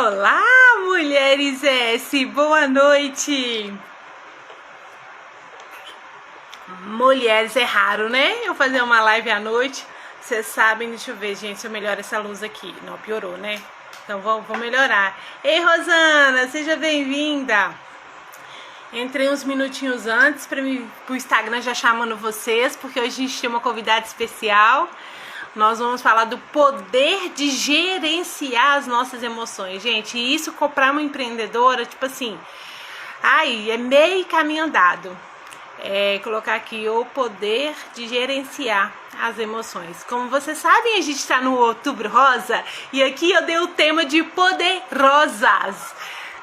Olá, mulheres S, boa noite. Mulheres, é raro, né? Eu fazer uma live à noite. Vocês sabem, deixa eu ver, gente, se eu melhoro essa luz aqui. Não, piorou, né? Então vou melhorar. Ei, Rosana, seja bem-vinda. Entrei uns minutinhos antes para o Instagram já chamando vocês, porque hoje a gente tem uma convidada especial. Nós vamos falar do poder de gerenciar as nossas emoções, gente. E isso, para uma empreendedora, tipo assim, é meio caminho andado. Colocar aqui o poder de gerenciar as emoções. Como vocês sabem, a gente está no Outubro Rosa e aqui eu dei o tema de poderosas,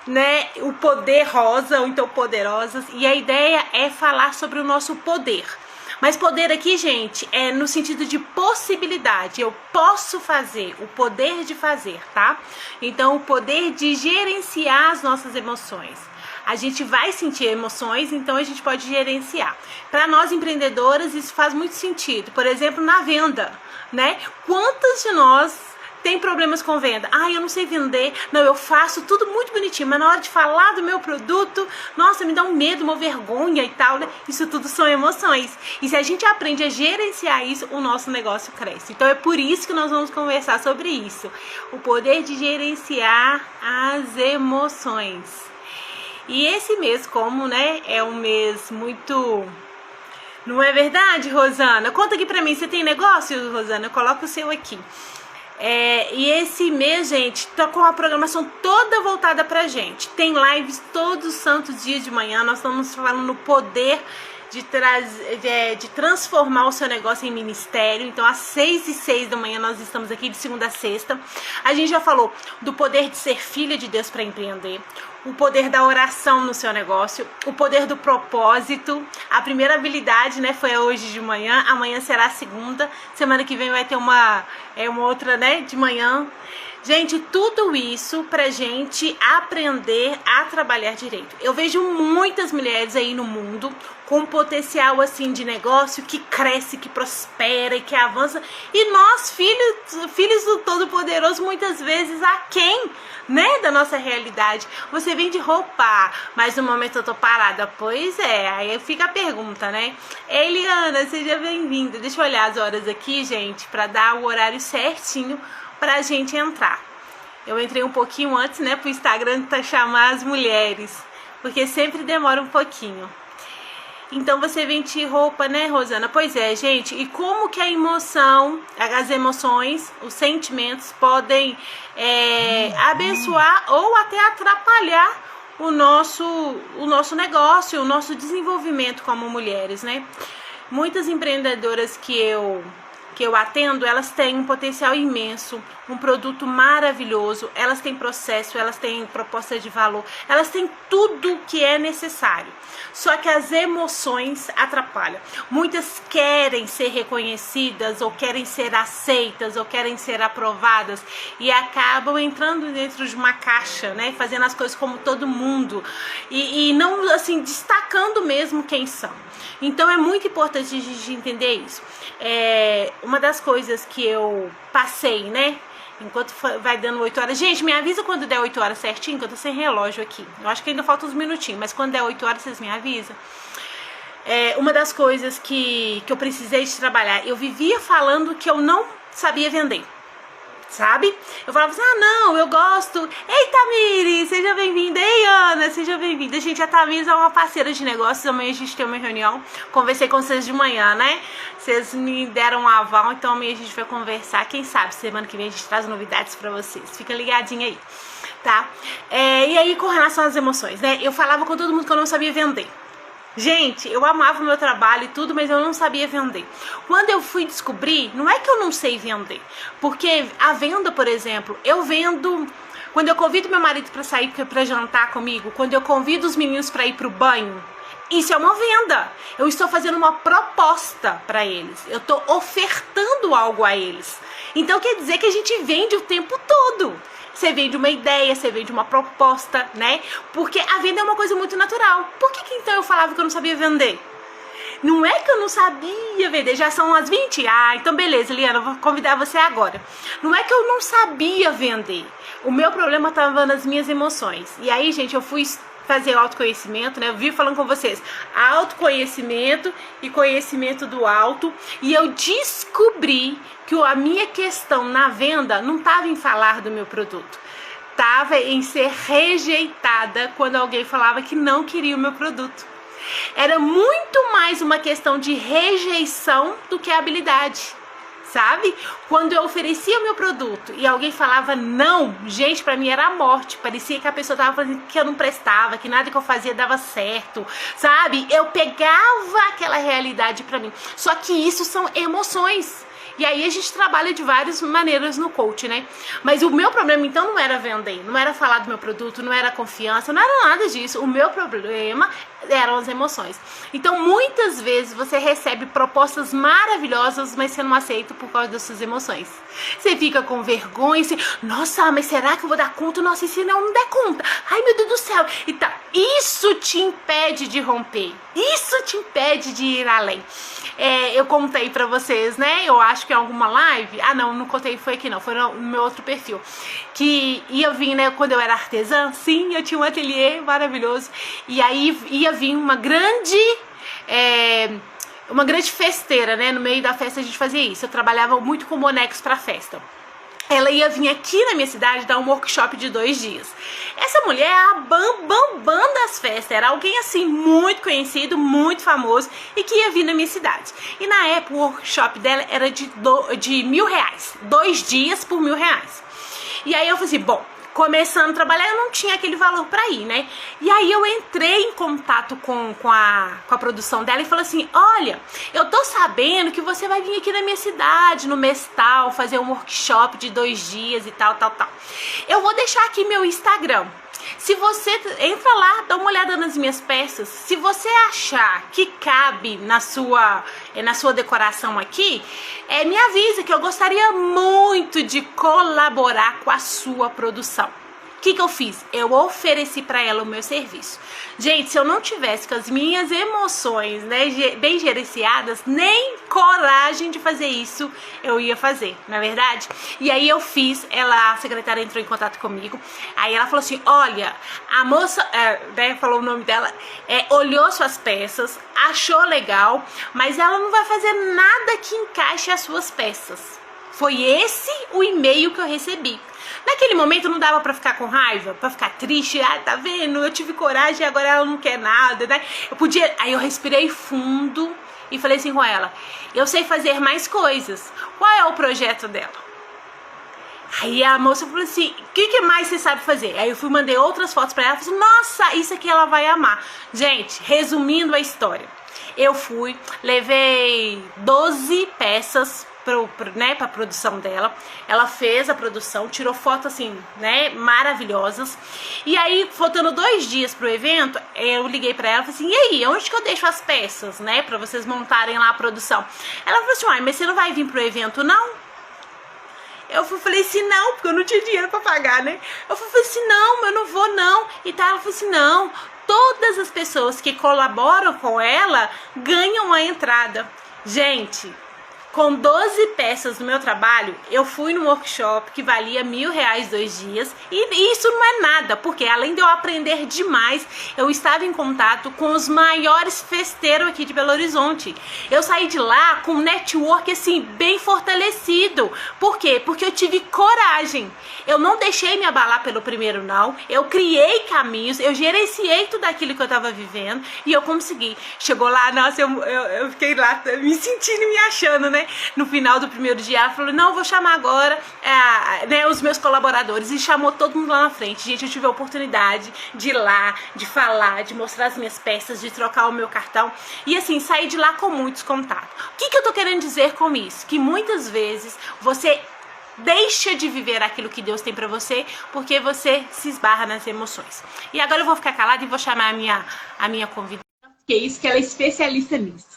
né? O poder rosa, ou então poderosas. E a ideia é falar sobre o nosso poder. Mas poder aqui, gente, é no sentido de possibilidade. Eu posso fazer, o poder de fazer, tá? Então, o poder de gerenciar as nossas emoções. A gente vai sentir emoções, então a gente pode gerenciar. Para nós empreendedoras, isso faz muito sentido. Por exemplo, na venda, né? Quantas de nós tem problemas com venda? Eu não sei vender. Não, eu faço tudo muito bonitinho, mas na hora de falar do meu produto, nossa, me dá um medo, uma vergonha e tal, né? Isso tudo são emoções. E se a gente aprende a gerenciar isso, o nosso negócio cresce. Então é por isso que nós vamos conversar sobre isso. O poder de gerenciar as emoções. E esse mês, como, né, é um mês muito... Não é verdade, Rosana? Conta aqui pra mim, você tem negócio, Rosana? Coloca o seu aqui. E esse mês, gente, tá com a programação toda voltada pra gente. Tem lives todos os santos dias de manhã. Nós estamos falando no poder de transformar o seu negócio em ministério. Então, às 6h06 da manhã, nós estamos aqui de segunda a sexta. A gente já falou do poder de ser filha de Deus para empreender, o poder da oração no seu negócio, o poder do propósito. A primeira habilidade, né, foi hoje de manhã, amanhã será a segunda, semana que vem vai ter uma outra, né, de manhã. Gente, tudo isso pra gente aprender a trabalhar direito. Eu vejo muitas mulheres aí no mundo com potencial assim de negócio que cresce, que prospera e que avança. E nós, filhos do Todo-Poderoso, muitas vezes aquém, né, da nossa realidade. Você vende roupa, mas no momento eu tô parada. Pois é, aí fica a pergunta, né? Eliana, seja bem-vinda. Deixa eu olhar as horas aqui, gente, pra dar o horário certinho pra gente entrar. Eu entrei um pouquinho antes, né, pro Instagram chamar as mulheres, porque sempre demora um pouquinho. Então você vende roupa, né, Rosana? Pois é, gente. E como que a emoção, as emoções, os sentimentos podem abençoar ou até atrapalhar o nosso negócio, o nosso desenvolvimento como mulheres, né? Muitas empreendedoras que eu atendo, elas têm um potencial imenso, um produto maravilhoso, elas têm processo, elas têm proposta de valor, elas têm tudo que é necessário. Só que as emoções atrapalham. Muitas querem ser reconhecidas, ou querem ser aceitas, ou querem ser aprovadas, e acabam entrando dentro de uma caixa, né, fazendo as coisas como todo mundo, e não, assim, destacando mesmo quem são. Então é muito importante a gente entender isso. Uma das coisas que eu passei, né, enquanto vai dando 8 horas. Gente, me avisa quando der 8 horas certinho, que eu tô sem relógio aqui. Eu acho que ainda falta uns minutinhos, mas quando der 8 horas vocês me avisam. Uma das coisas que eu precisei de trabalhar, eu vivia falando que eu não sabia vender, sabe? Eu falava assim, não, eu gosto. Ei, Tamires, seja bem-vinda. Ei, Ana, seja bem-vinda. Gente, a Tamires é uma parceira de negócios. Amanhã a gente tem uma reunião. Conversei com vocês de manhã, né? Vocês me deram um aval, então amanhã a gente vai conversar. Quem sabe, semana que vem a gente traz novidades pra vocês. Fica ligadinha aí, tá? E aí, com relação às emoções, né? Eu falava com todo mundo que eu não sabia vender. Gente, eu amava o meu trabalho e tudo, mas eu não sabia vender. Quando eu fui descobrir, não é que eu não sei vender, porque a venda, por exemplo, eu vendo quando eu convido meu marido para sair para jantar comigo, quando eu convido os meninos para ir pro banho, isso é uma venda. Eu estou fazendo uma proposta para eles, eu estou ofertando algo a eles. Então quer dizer que a gente vende o tempo todo. Você vende uma ideia, você vende uma proposta, né? Porque a venda é uma coisa muito natural. Por que então eu falava que eu não sabia vender? Não é que eu não sabia vender, já são as 20? Então beleza, Liana, eu vou convidar você agora. Não é que eu não sabia vender, O meu problema estava nas minhas emoções. E aí, gente, eu fui fazer autoconhecimento, né? Eu vi falando com vocês, autoconhecimento e conhecimento do alto. E eu descobri que a minha questão na venda não estava em falar do meu produto. Estava em ser rejeitada quando alguém falava que não queria o meu produto. Era muito mais uma questão de rejeição do que habilidade, sabe? Quando eu oferecia o meu produto e alguém falava não, gente, pra mim era a morte. Parecia que a pessoa tava falando que eu não prestava, que nada que eu fazia dava certo, sabe? Eu pegava aquela realidade pra mim. Só que isso são emoções. E aí a gente trabalha de várias maneiras no coach, né? Mas o meu problema, então, não era vender, não era falar do meu produto, não era confiança, não era nada disso. O meu problema eram as emoções. Então, muitas vezes você recebe propostas maravilhosas, mas você não aceita por causa das suas emoções. Você fica com vergonha, você, nossa, mas será que eu vou dar conta? Nossa, e se não der conta? Ai, meu Deus do céu. E tá, isso te impede de romper. Isso te impede de ir além. Eu contei pra vocês, né? Eu acho que em alguma live. Ah, não contei, foi aqui não. Foi no meu outro perfil. Que ia vir, né? Quando eu era artesã, sim, eu tinha um ateliê maravilhoso. E aí ia vir uma grande festeira, né? No meio da festa a gente fazia isso. Eu trabalhava muito com bonecos pra festa. Ela ia vir aqui na minha cidade dar um workshop de 2 dias. Essa mulher é a bambambam das festas. Era alguém assim muito conhecido, muito famoso e que ia vir na minha cidade. E na época o workshop dela era de R$1.000. 2 dias por R$1.000. E aí eu falei assim, bom, começando a trabalhar, eu não tinha aquele valor pra ir, né? E aí eu entrei em contato com a produção dela e falei assim, olha, eu tô sabendo que você vai vir aqui na minha cidade, no mês tal, fazer um workshop de 2 dias e tal. Eu vou deixar aqui meu Instagram. Se você entra lá, dá uma olhada nas minhas peças. Se você achar que cabe na sua decoração aqui, me avisa que eu gostaria muito de colaborar com a sua produção. O que eu fiz? Eu ofereci para ela o meu serviço. Gente, se eu não tivesse com as minhas emoções, né, bem gerenciadas, nem coragem de fazer isso eu ia fazer, não é verdade? E aí eu fiz, a secretária entrou em contato comigo, aí ela falou assim, olha, a moça, falou o nome dela, olhou suas peças, achou legal, mas ela não vai fazer nada que encaixe as suas peças. Foi esse o e-mail que eu recebi. Naquele momento não dava pra ficar com raiva, pra ficar triste, tá vendo? Eu tive coragem e agora ela não quer nada, né? Aí eu respirei fundo e falei assim com ela, eu sei fazer mais coisas, qual é o projeto dela? Aí a moça falou assim, o que mais você sabe fazer? Aí eu mandei outras fotos pra ela, falei assim, nossa, isso aqui ela vai amar. Gente, resumindo a história, eu fui, levei 12 peças pra produção dela. Ela fez a produção, tirou fotos assim, né, maravilhosas. E aí, faltando 2 dias pro evento, eu liguei pra ela e falei assim, e aí, onde que eu deixo as peças, né, pra vocês montarem lá a produção? Ela falou assim, mas você não vai vir pro evento, não? Eu falei assim, não, porque eu não tinha dinheiro pra pagar, né? Eu falei assim, não, eu não vou não. E tal, ela falou assim, não, todas as pessoas que colaboram com ela ganham a entrada. Gente, com 12 peças do meu trabalho, eu fui num workshop que valia R$1.000 2 dias. E isso não é nada, porque além de eu aprender demais, eu estava em contato com os maiores festeiros aqui de Belo Horizonte. Eu saí de lá com um network assim, bem fortalecido. Por quê? Porque eu tive coragem. Eu não deixei me abalar pelo primeiro não. Eu criei caminhos, eu gerenciei tudo aquilo que eu estava vivendo e eu consegui. Chegou lá, nossa, eu fiquei lá me sentindo e me achando, né? No final do primeiro dia, ela falou, não, vou chamar agora os meus colaboradores. E chamou todo mundo lá na frente. Gente, eu tive a oportunidade de ir lá, de falar, de mostrar as minhas peças, de trocar o meu cartão. E assim, sair de lá com muitos contatos. O que eu tô querendo dizer com isso? Que muitas vezes você deixa de viver aquilo que Deus tem pra você porque você se esbarra nas emoções. E agora eu vou ficar calada e vou chamar a minha convidada, que é isso, que ela é especialista nisso.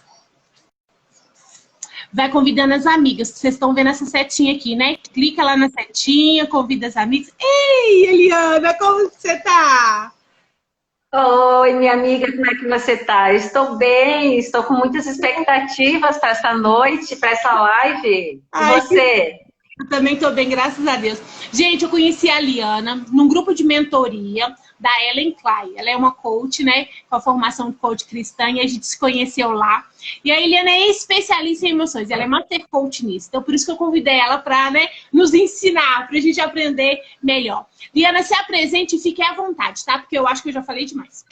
Vai convidando as amigas. Vocês estão vendo essa setinha aqui, né? Clica lá na setinha, convida as amigas. Ei, Eliana, como você tá? Oi, minha amiga, como é que você tá? Estou bem, estou com muitas expectativas para essa noite, para essa live. E Ai, você? Eu também estou bem, graças a Deus. Gente, eu conheci a Liana num grupo de mentoria da Ellen Clay. Ela é uma coach, né? Com a formação de coach cristã, e a gente se conheceu lá. E a Eliana é especialista em emoções, ela é master coach nisso. Então, por isso que eu convidei ela para, né, nos ensinar, para a gente aprender melhor. Liana, se apresente e fique à vontade, tá? Porque eu acho que eu já falei demais.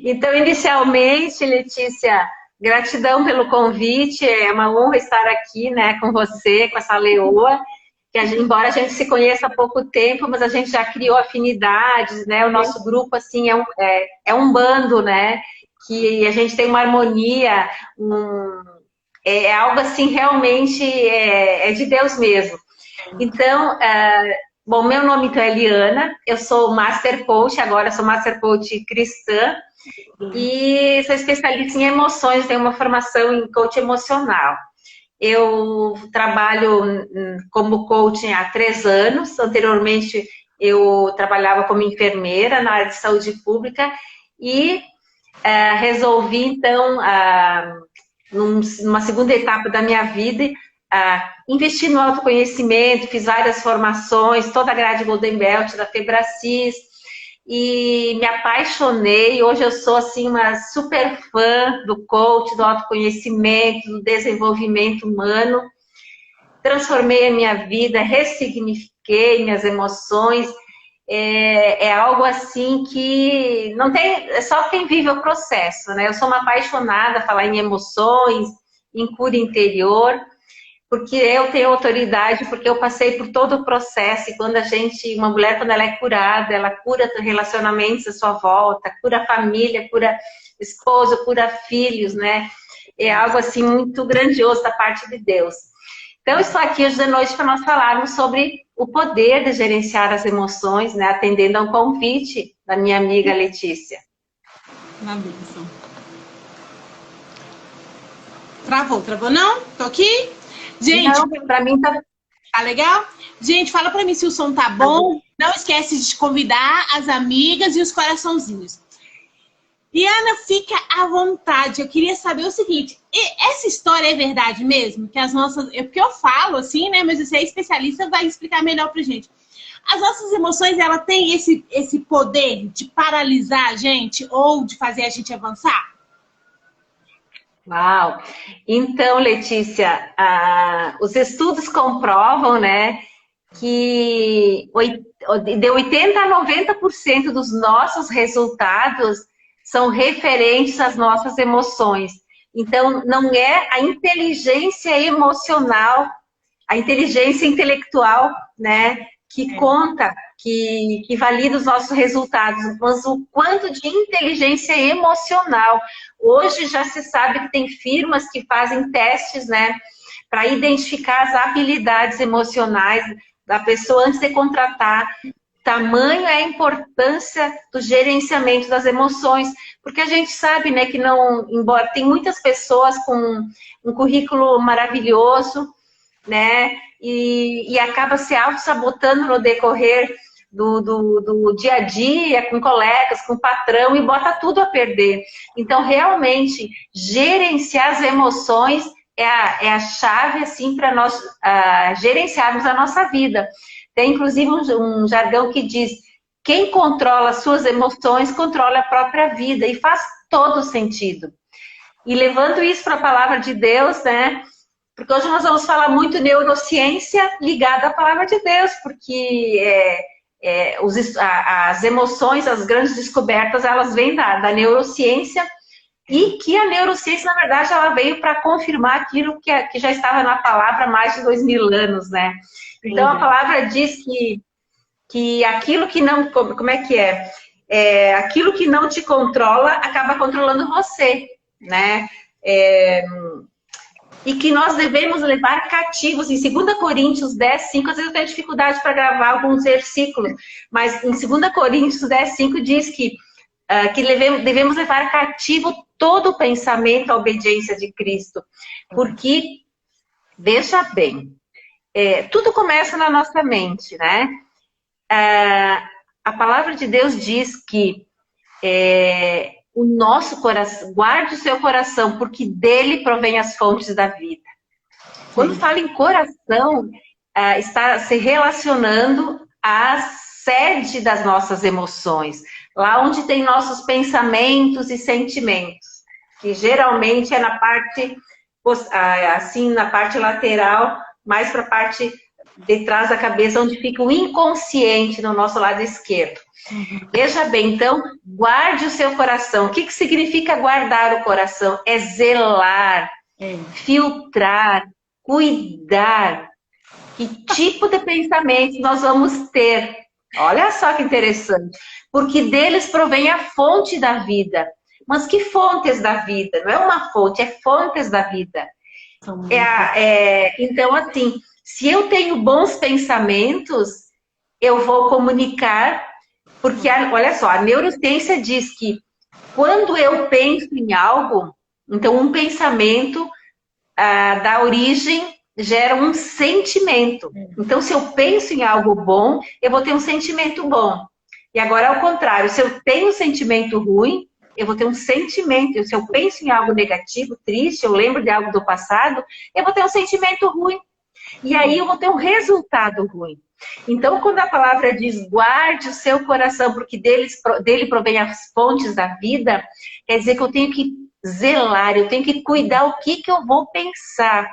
Então, inicialmente, Letícia, gratidão pelo convite. É uma honra estar aqui, né, com você, com essa leoa. Embora a gente se conheça há pouco tempo, mas a gente já criou afinidades, né? O nosso grupo, assim, é um bando, né? Que a gente tem uma harmonia, é algo, assim, realmente é de Deus mesmo. Então, bom, meu nome então é Liana, eu sou Master Coach, agora sou Master Coach cristã, e sou especialista em emoções, tenho uma formação em coach emocional. Eu trabalho como coaching há 3 anos. Anteriormente, eu trabalhava como enfermeira na área de saúde pública e resolvi, então, numa segunda etapa da minha vida, investir no autoconhecimento, fiz várias formações, toda a grade Golden Belt da Febracis, e me apaixonei. Hoje eu sou assim uma super fã do coach, do autoconhecimento, do desenvolvimento humano. Transformei a minha vida, ressignifiquei minhas emoções. É algo assim que não tem, é só quem vive o processo, né? Eu sou uma apaixonada a falar em emoções, em cura interior, porque eu tenho autoridade, porque eu passei por todo o processo. E quando uma mulher, quando ela é curada, ela cura relacionamentos à sua volta, cura a família, cura esposo, cura filhos, né? É algo assim muito grandioso da parte de Deus. Então, eu estou aqui hoje de noite para nós falarmos sobre o poder de gerenciar as emoções, né? Atendendo a um convite da minha amiga Letícia. Uma bênção. Travou não? Tô aqui? Gente, para mim tá legal? Gente, fala pra mim se o som tá bom. Não esquece de convidar as amigas e os coraçãozinhos. Liana, fica à vontade. Eu queria saber o seguinte: essa história é verdade mesmo? Que as nossas. Porque eu falo assim, né? Mas você é especialista, vai explicar melhor pra gente. As nossas emoções, ela tem esse poder de paralisar a gente ou de fazer a gente avançar? Uau! Então, Letícia, os estudos comprovam, né, que de 80% a 90% dos nossos resultados são referentes às nossas emoções. Então, não é a inteligência emocional, a inteligência intelectual, né, que conta, que valida os nossos resultados, mas o quanto de inteligência emocional. Hoje já se sabe que tem firmas que fazem testes, né, para identificar as habilidades emocionais da pessoa antes de contratar. Tamanho é a importância do gerenciamento das emoções, porque a gente sabe, né, que não, embora tem muitas pessoas com um currículo maravilhoso, né, e acaba se auto-sabotando no decorrer do dia a dia, com colegas, com patrão, e bota tudo a perder. Então, realmente, gerenciar as emoções é a chave, assim, para nós gerenciarmos a nossa vida. Tem, inclusive, um jargão que diz: quem controla as suas emoções, controla a própria vida, e faz todo sentido. E levando isso para a palavra de Deus, né? Porque hoje nós vamos falar muito neurociência ligada à palavra de Deus, porque as emoções, as grandes descobertas, elas vêm da neurociência, e que a neurociência, na verdade, ela veio para confirmar aquilo que já estava na palavra há mais de 2000 anos, né? Então, a palavra diz que aquilo que não... Como é que é? Aquilo que não te controla, acaba controlando você, né? E que nós devemos levar cativos. Em 2 Coríntios 10, 5, às vezes eu tenho dificuldade para gravar alguns versículos, mas em 2 Coríntios 10, 5 diz que devemos levar cativo todo o pensamento à obediência de Cristo. Porque, veja bem, tudo começa na nossa mente, né? A palavra de Deus diz que o nosso coração, guarde o seu coração, porque dele provém as fontes da vida. Quando fala em coração, está se relacionando à sede das nossas emoções, lá onde tem nossos pensamentos e sentimentos, que geralmente é na parte, assim, na parte lateral, mais para a parte de trás da cabeça, onde fica o inconsciente no nosso lado esquerdo. Veja bem, então, guarde o seu coração. O que significa guardar o coração? É zelar, filtrar, cuidar. Que tipo de pensamento nós vamos ter? Olha só que interessante. Porque deles provém a fonte da vida. Mas que fontes da vida? Não é uma fonte, é fontes da vida. Então, assim, se eu tenho bons pensamentos, eu vou comunicar, porque, olha só, a neurociência diz que quando eu penso em algo, então um pensamento dá origem, gera um sentimento. Então, se eu penso em algo bom, eu vou ter um sentimento bom. E agora, ao contrário, se eu tenho um sentimento ruim, eu vou ter um sentimento. Se eu penso em algo negativo, triste, eu lembro de algo do passado, eu vou ter um sentimento ruim. E aí eu vou ter um resultado ruim. Então, quando a palavra diz guarde o seu coração, porque dele provém as fontes da vida, quer dizer que eu tenho que zelar, eu tenho que cuidar o que eu vou pensar.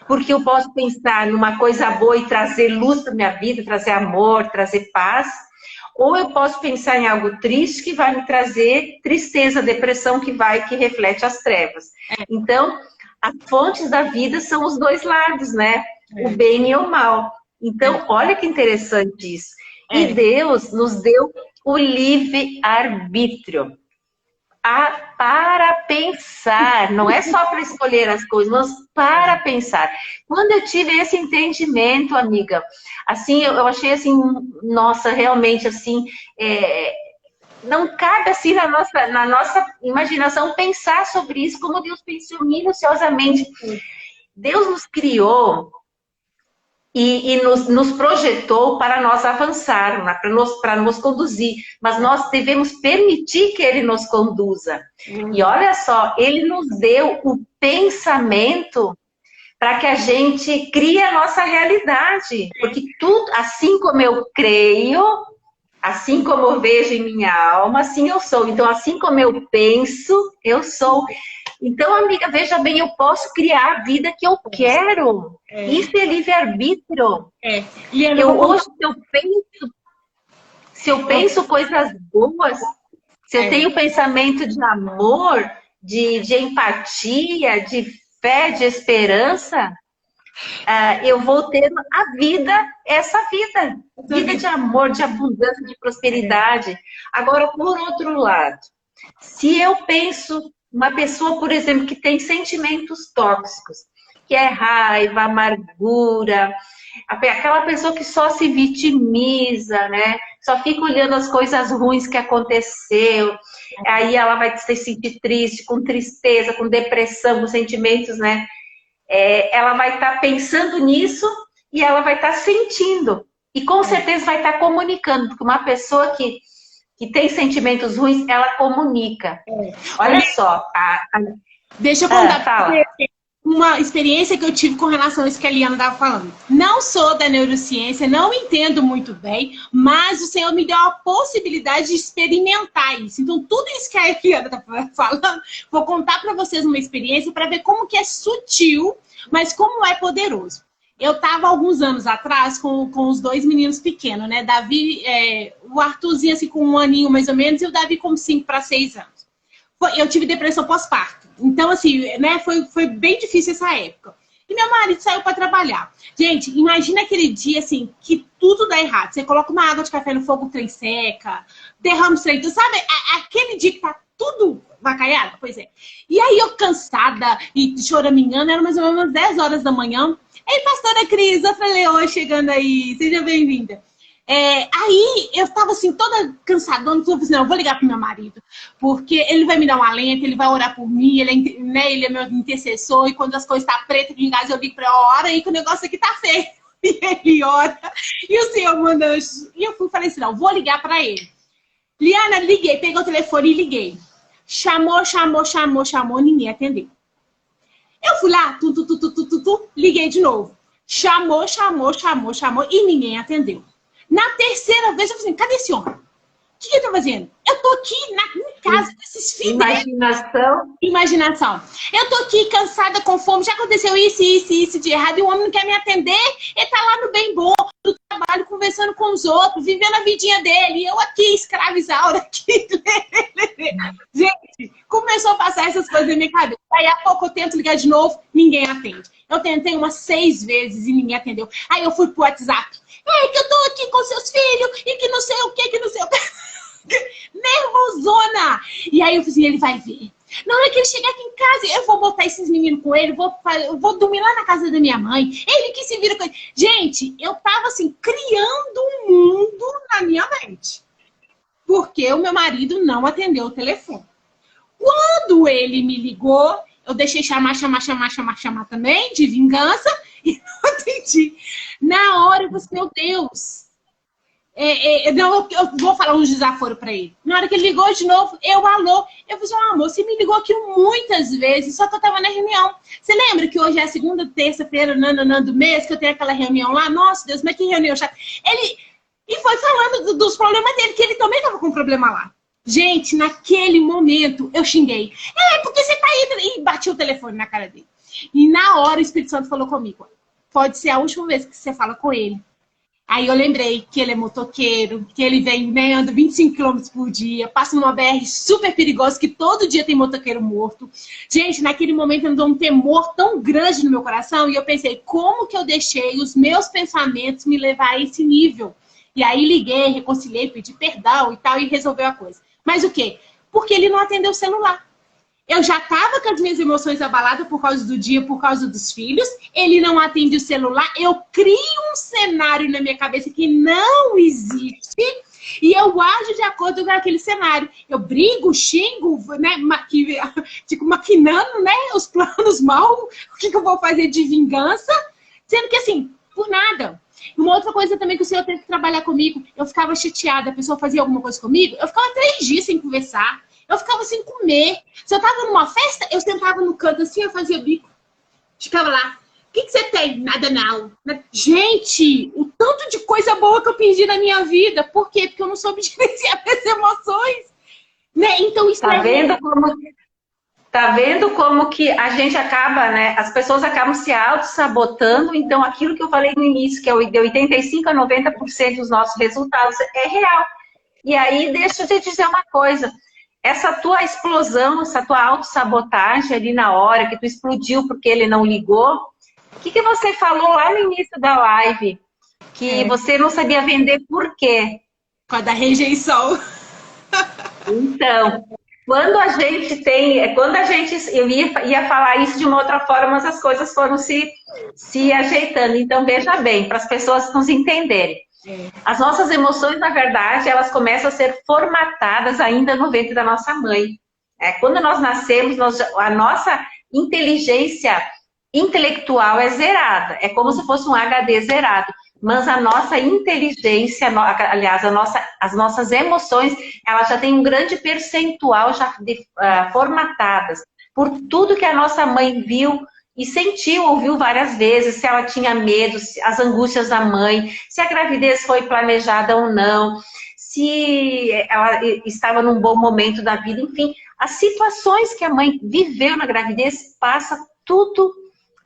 Porque eu posso pensar numa coisa boa e trazer luz para minha vida, trazer amor, trazer paz. Ou eu posso pensar em algo triste que vai me trazer tristeza, depressão, que reflete as trevas. Então, as fontes da vida são os dois lados, né? O bem e o mal. Então, olha que interessante isso. E Deus nos deu o livre-arbítrio para pensar. Não é só para escolher as coisas, mas para pensar. Quando eu tive esse entendimento, amiga, assim, eu achei assim, nossa, realmente assim, não cabe assim na nossa imaginação pensar sobre isso, como Deus pensou minuciosamente. Deus nos criou e nos projetou para nós avançar, para nos conduzir. Mas nós devemos permitir que Ele nos conduza. E olha só, Ele nos deu o pensamento para que a gente crie a nossa realidade. Porque tudo, assim como eu creio, assim como eu vejo em minha alma, assim eu sou. Então, assim como eu penso, eu sou. Então, amiga, veja bem, eu posso criar a vida que eu quero. Isso é livre-arbítrio. Hoje, se eu penso coisas boas, se eu tenho pensamento de amor, de empatia, de fé, de esperança, eu vou ter a vida, essa vida. Vida de amor, de abundância, de prosperidade. Agora, por outro lado, se eu penso uma pessoa, por exemplo, que tem sentimentos tóxicos, que é raiva, amargura, aquela pessoa que só se vitimiza, né? Só fica olhando as coisas ruins que aconteceu, aí ela vai se sentir triste, com tristeza, com depressão, com sentimentos, né? Ela vai estar pensando nisso e ela vai estar sentindo. E com certeza vai estar comunicando, porque uma pessoa que tem sentimentos ruins, ela comunica. Olha só. Deixa eu contar pra você uma experiência que eu tive com relação a isso que a Liana estava falando. Não sou da neurociência, não entendo muito bem, mas o Senhor me deu a possibilidade de experimentar isso. Então, tudo isso que a Liana está falando, vou contar para vocês uma experiência para ver como que é sutil, mas como é poderoso. Eu estava alguns anos atrás com os dois meninos pequenos, né? Davi, o Arthurzinho assim com 1 aninho mais ou menos, e o Davi com 5 para 6 anos. Eu tive depressão pós-parto. Então, assim, né? Foi bem difícil essa época. E meu marido saiu para trabalhar. Gente, imagina aquele dia, assim, que tudo dá errado. Você coloca uma água de café no fogo, o trem seca, derrama o trem, tu sabe? Aquele dia que tá tudo vacaiado? Pois é. E aí eu cansada e choramingando, era mais ou menos 10 horas da manhã. Ei, pastora Cris, outra leoa chegando aí, seja bem-vinda. Aí eu tava assim, toda cansadona, eu falei assim, não, eu vou ligar pro meu marido, porque ele vai me dar um alento, ele vai orar por mim, ele é meu intercessor, e quando as coisas estão pretas aqui em casa, eu ligo pra ele, ora aí que o negócio aqui tá feio. E ele ora, e o Senhor manda, e eu falei assim, não, vou ligar pra ele. Liana, liguei, peguei o telefone e liguei. Chamou, ninguém atendeu. Eu fui lá, liguei de novo. Chamou e ninguém atendeu. Na terceira vez eu falei assim, cadê esse homem? O que ele tá fazendo? Eu tô aqui em casa com esses filhos. Imaginação. Eu tô aqui cansada, com fome, já aconteceu isso de errado, e o homem não quer me atender, ele tá lá no bem bom, no trabalho, conversando com os outros, vivendo a vidinha dele, e eu aqui, escravizaura, aqui. Gente, começou a passar essas coisas na minha cabeça. Aí a pouco eu tento ligar de novo, ninguém atende. Eu tentei umas 6 vezes e ninguém atendeu. Aí eu fui pro WhatsApp. Que eu tô aqui com seus filhos, e que não sei o que não sei o que. Nervosona! E aí eu falei assim, ele vai ver. Na hora que ele chegar aqui em casa, eu vou botar esses meninos com ele, eu vou dormir lá na casa da minha mãe. Ele que se vira com ele. Gente, eu tava assim, criando um mundo na minha mente. Porque o meu marido não atendeu o telefone. Quando ele me ligou, eu deixei chamar também, de vingança, e não atendi. Na hora eu falei, meu Deus... eu vou falar um desaforo pra ele. Na hora que ele ligou de novo, alô. Eu falei, amor, você me ligou aqui muitas vezes, só que eu tava na reunião. Você lembra que hoje é a segunda, terça-feira, do mês, que eu tenho aquela reunião lá? Nossa, Deus, mas que reunião chata. E foi falando dos problemas dele, que ele também tava com problema lá. Gente, naquele momento, eu xinguei. Porque você tá aí, e bati o telefone na cara dele. E na hora o Espírito Santo falou comigo, pode ser a última vez que você fala com ele. Aí eu lembrei que ele é motoqueiro, que ele vem, né, anda 25 km por dia, passa numa BR super perigosa, que todo dia tem motoqueiro morto. Gente, naquele momento andou um temor tão grande no meu coração, e eu pensei, como que eu deixei os meus pensamentos me levar a esse nível? E aí liguei, reconciliei, pedi perdão e tal, e resolveu a coisa. Mas o quê? Porque ele não atendeu o celular. Eu já estava com as minhas emoções abaladas por causa do dia, por causa dos filhos. Ele não atende o celular. Eu crio um cenário na minha cabeça que não existe. E eu ajo de acordo com aquele cenário. Eu brigo, xingo, né, maquinando, né, os planos mal. O que eu vou fazer de vingança? Sendo que assim, por nada. Uma outra coisa também que o Senhor teve que trabalhar comigo. Eu ficava chateada, a pessoa fazia alguma coisa comigo. Eu ficava 3 dias sem conversar. Eu ficava sem comer. Se eu tava numa festa, eu sentava no canto assim, eu fazia bico. Ficava lá. O que você tem? Nada não. Gente, o tanto de coisa boa que eu perdi na minha vida. Por quê? Porque eu não soube gerenciar as emoções. Né? Então isso Tá vendo como que a gente acaba, né? As pessoas acabam se auto-sabotando. Então aquilo que eu falei no início, que é de 85% a 90% dos nossos resultados, é real. E aí, deixa eu te dizer uma coisa. Essa tua explosão, essa tua autossabotagem ali na hora, que tu explodiu porque ele não ligou, o que você falou lá no início da live? Que você não sabia vender por quê? Por causa da rejeição. Então, eu ia falar isso de uma outra forma, mas as coisas foram se ajeitando. Então, veja bem, para as pessoas nos entenderem. As nossas emoções, na verdade, elas começam a ser formatadas ainda no ventre da nossa mãe. Quando nós nascemos, a nossa inteligência intelectual é zerada. É como se fosse um HD zerado. Mas a nossa inteligência, aliás, as nossas emoções, elas já têm um grande percentual já formatadas por tudo que a nossa mãe viu e sentiu, ouviu várias vezes, se ela tinha medo, as angústias da mãe, se a gravidez foi planejada ou não, se ela estava num bom momento da vida, enfim, as situações que a mãe viveu na gravidez passa tudo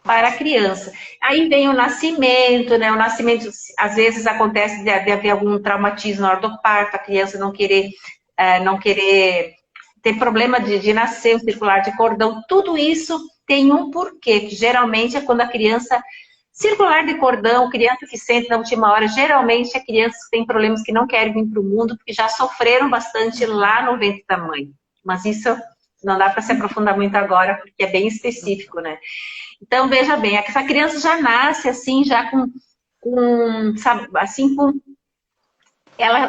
para a criança. Aí vem o nascimento, né? O nascimento às vezes acontece de haver algum traumatismo na hora do parto, a criança não querer ter problema de nascer, o circular de cordão, tudo isso tem um porquê, que geralmente é quando a criança, circular de cordão, criança que sente na última hora, geralmente é crianças que têm problemas que não querem vir para o mundo, porque já sofreram bastante lá no ventre da mãe. Mas isso não dá para se aprofundar muito agora, porque é bem específico, né? Então, veja bem, essa criança já nasce assim, já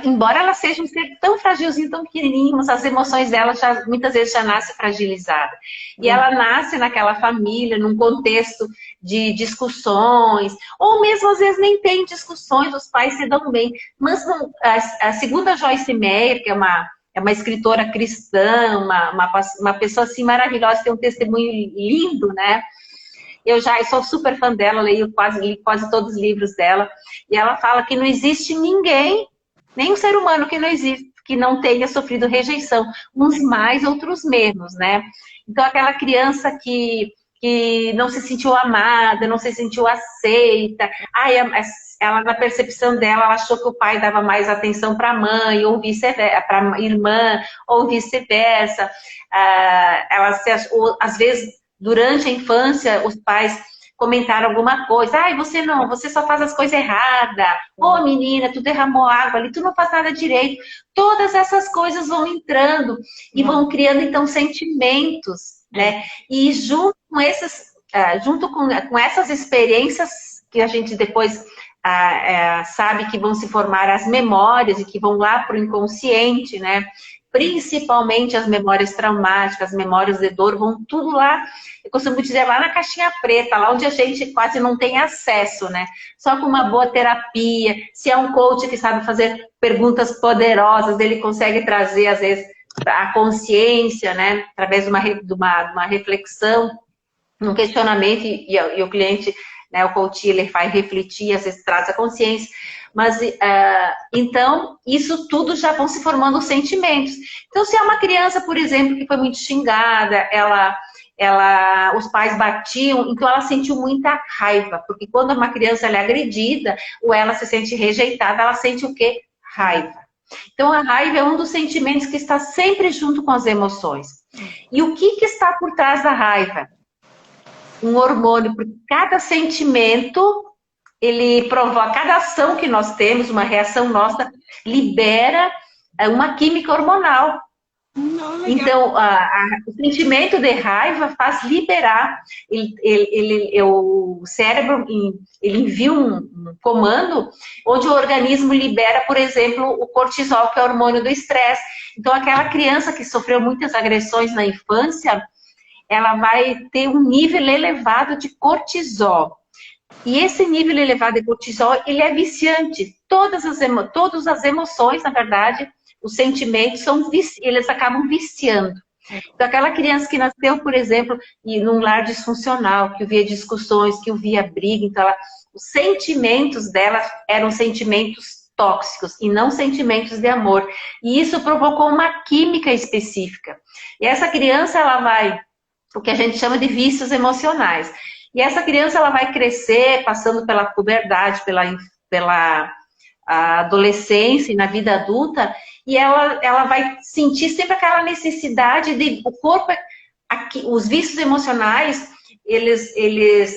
embora ela seja um ser tão fragilzinho, tão pequenininho, mas as emoções dela muitas vezes já nascem fragilizadas. E ela nasce naquela família, num contexto de discussões, ou mesmo às vezes nem tem discussões, os pais se dão bem. Mas a segunda Joyce Meyer, que é uma escritora cristã, uma pessoa assim maravilhosa, tem um testemunho lindo, né? eu sou super fã dela, li quase todos os livros dela, e ela fala que não existe ninguém, nenhum ser humano que não existe, que não tenha sofrido rejeição, uns mais, outros menos, né? Então, aquela criança que não se sentiu amada, não se sentiu aceita, ela, na percepção dela, ela achou que o pai dava mais atenção para a mãe, ou vice-versa, para a irmã, ou vice-versa. Às vezes, durante a infância, os pais comentaram alguma coisa. Ai, você só faz as coisas erradas. Ô, menina, tu derramou água ali, tu não faz nada direito. Todas essas coisas vão entrando e vão criando, então, sentimentos, né? E junto com essas experiências que a gente depois sabe que vão se formar as memórias e que vão lá para o inconsciente, né? Principalmente as memórias traumáticas, as memórias de dor, vão tudo lá, eu costumo dizer, lá na caixinha preta, lá onde a gente quase não tem acesso, né? Só com uma boa terapia, se é um coach que sabe fazer perguntas poderosas, ele consegue trazer, às vezes, a consciência, né? Através de uma reflexão, um questionamento, e o cliente, né, o coach, ele vai refletir, às vezes traz a consciência. Mas, então, isso tudo já vão se formando os sentimentos. Então, se é uma criança, por exemplo, que foi muito xingada, os pais batiam, então ela sentiu muita raiva. Porque quando uma criança ela é agredida, ou ela se sente rejeitada, ela sente o quê? Raiva. Então, a raiva é um dos sentimentos que está sempre junto com as emoções. E o que está por trás da raiva? Um hormônio, porque cada sentimento, ele provoca, cada ação que nós temos, uma reação nossa, libera uma química hormonal. Então, o sentimento de raiva faz liberar, o cérebro ele envia um comando onde o organismo libera, por exemplo, o cortisol, que é o hormônio do estresse. Então, aquela criança que sofreu muitas agressões na infância, ela vai ter um nível elevado de cortisol. E esse nível elevado de cortisol, ele é viciante. Todas as emoções, na verdade, os sentimentos, eles acabam viciando. Então, aquela criança que nasceu, por exemplo, num lar disfuncional, que ouvia discussões, que ouvia briga, então os sentimentos dela eram sentimentos tóxicos e não sentimentos de amor. E isso provocou uma química específica. E essa criança, ela vai, o que a gente chama de vícios emocionais. E essa criança, ela vai crescer, passando pela puberdade, pela adolescência e na vida adulta, e ela vai sentir sempre aquela necessidade de... O corpo, os vícios emocionais,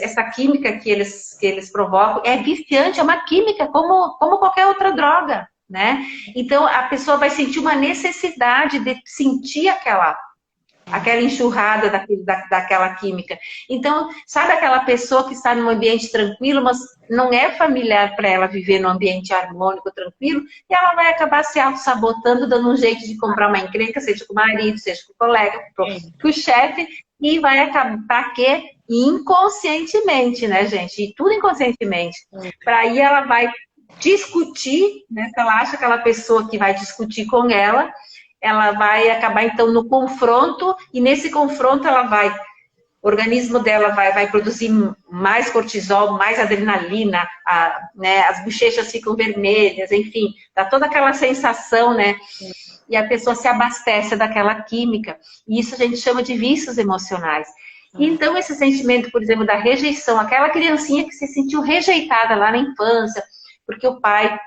essa química que eles provocam é viciante, é uma química como qualquer outra droga, né? Então, a pessoa vai sentir uma necessidade de sentir aquela enxurrada daquela química. Então, sabe aquela pessoa que está num ambiente tranquilo, mas não é familiar para ela viver num ambiente harmônico, tranquilo, e ela vai acabar se auto-sabotando, dando um jeito de comprar uma encrenca, seja com o marido, seja com o colega, com o chefe, e vai acabar, para quê? Inconscientemente, né, gente? E tudo inconscientemente. Para aí ela vai discutir, né? Se ela acha aquela pessoa que vai discutir com ela vai acabar, então, no confronto, e nesse confronto o organismo dela vai produzir mais cortisol, mais adrenalina, né, as bochechas ficam vermelhas, enfim, dá toda aquela sensação, né? E a pessoa se abastece daquela química. E isso a gente chama de vícios emocionais. Então, esse sentimento, por exemplo, da rejeição, aquela criancinha que se sentiu rejeitada lá na infância, porque o pai,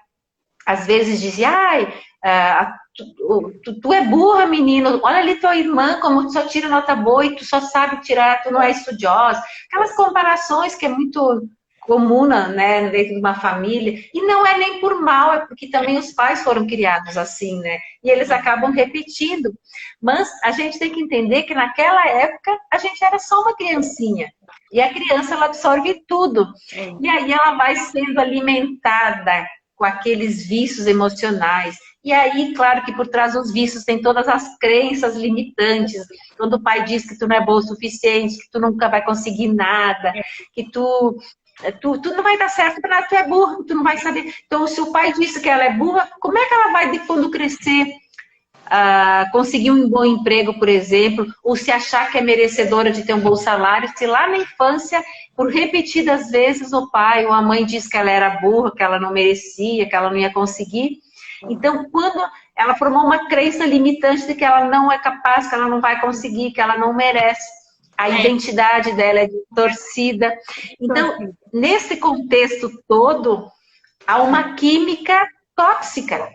às vezes, dizia, tu é burra, menino, olha ali tua irmã, como tu só tira nota boa e tu só sabe tirar, tu não é estudiosa. Aquelas comparações que é muito comum, né, dentro de uma família. E não é nem por mal, é porque também os pais foram criados assim, né? E eles acabam repetindo. Mas a gente tem que entender que naquela época a gente era só uma criancinha. E a criança, ela absorve tudo. E aí ela vai sendo alimentada com aqueles vícios emocionais. E aí, claro que por trás dos vícios tem todas as crenças limitantes. Quando o pai diz que tu não é boa o suficiente, que tu nunca vai conseguir nada, que tu não vai dar certo para nada, tu é burro, tu não vai saber. Então, se o pai disse que ela é burra, como é que ela vai, quando crescer, conseguir um bom emprego, por exemplo, ou se achar que é merecedora de ter um bom salário, se lá na infância, por repetidas vezes, o pai ou a mãe diz que ela era burra, que ela não merecia, que ela não ia conseguir. Então, quando ela formou uma crença limitante de que ela não é capaz, que ela não vai conseguir, que ela não merece, a identidade dela é distorcida. Então, nesse contexto todo, há uma química tóxica.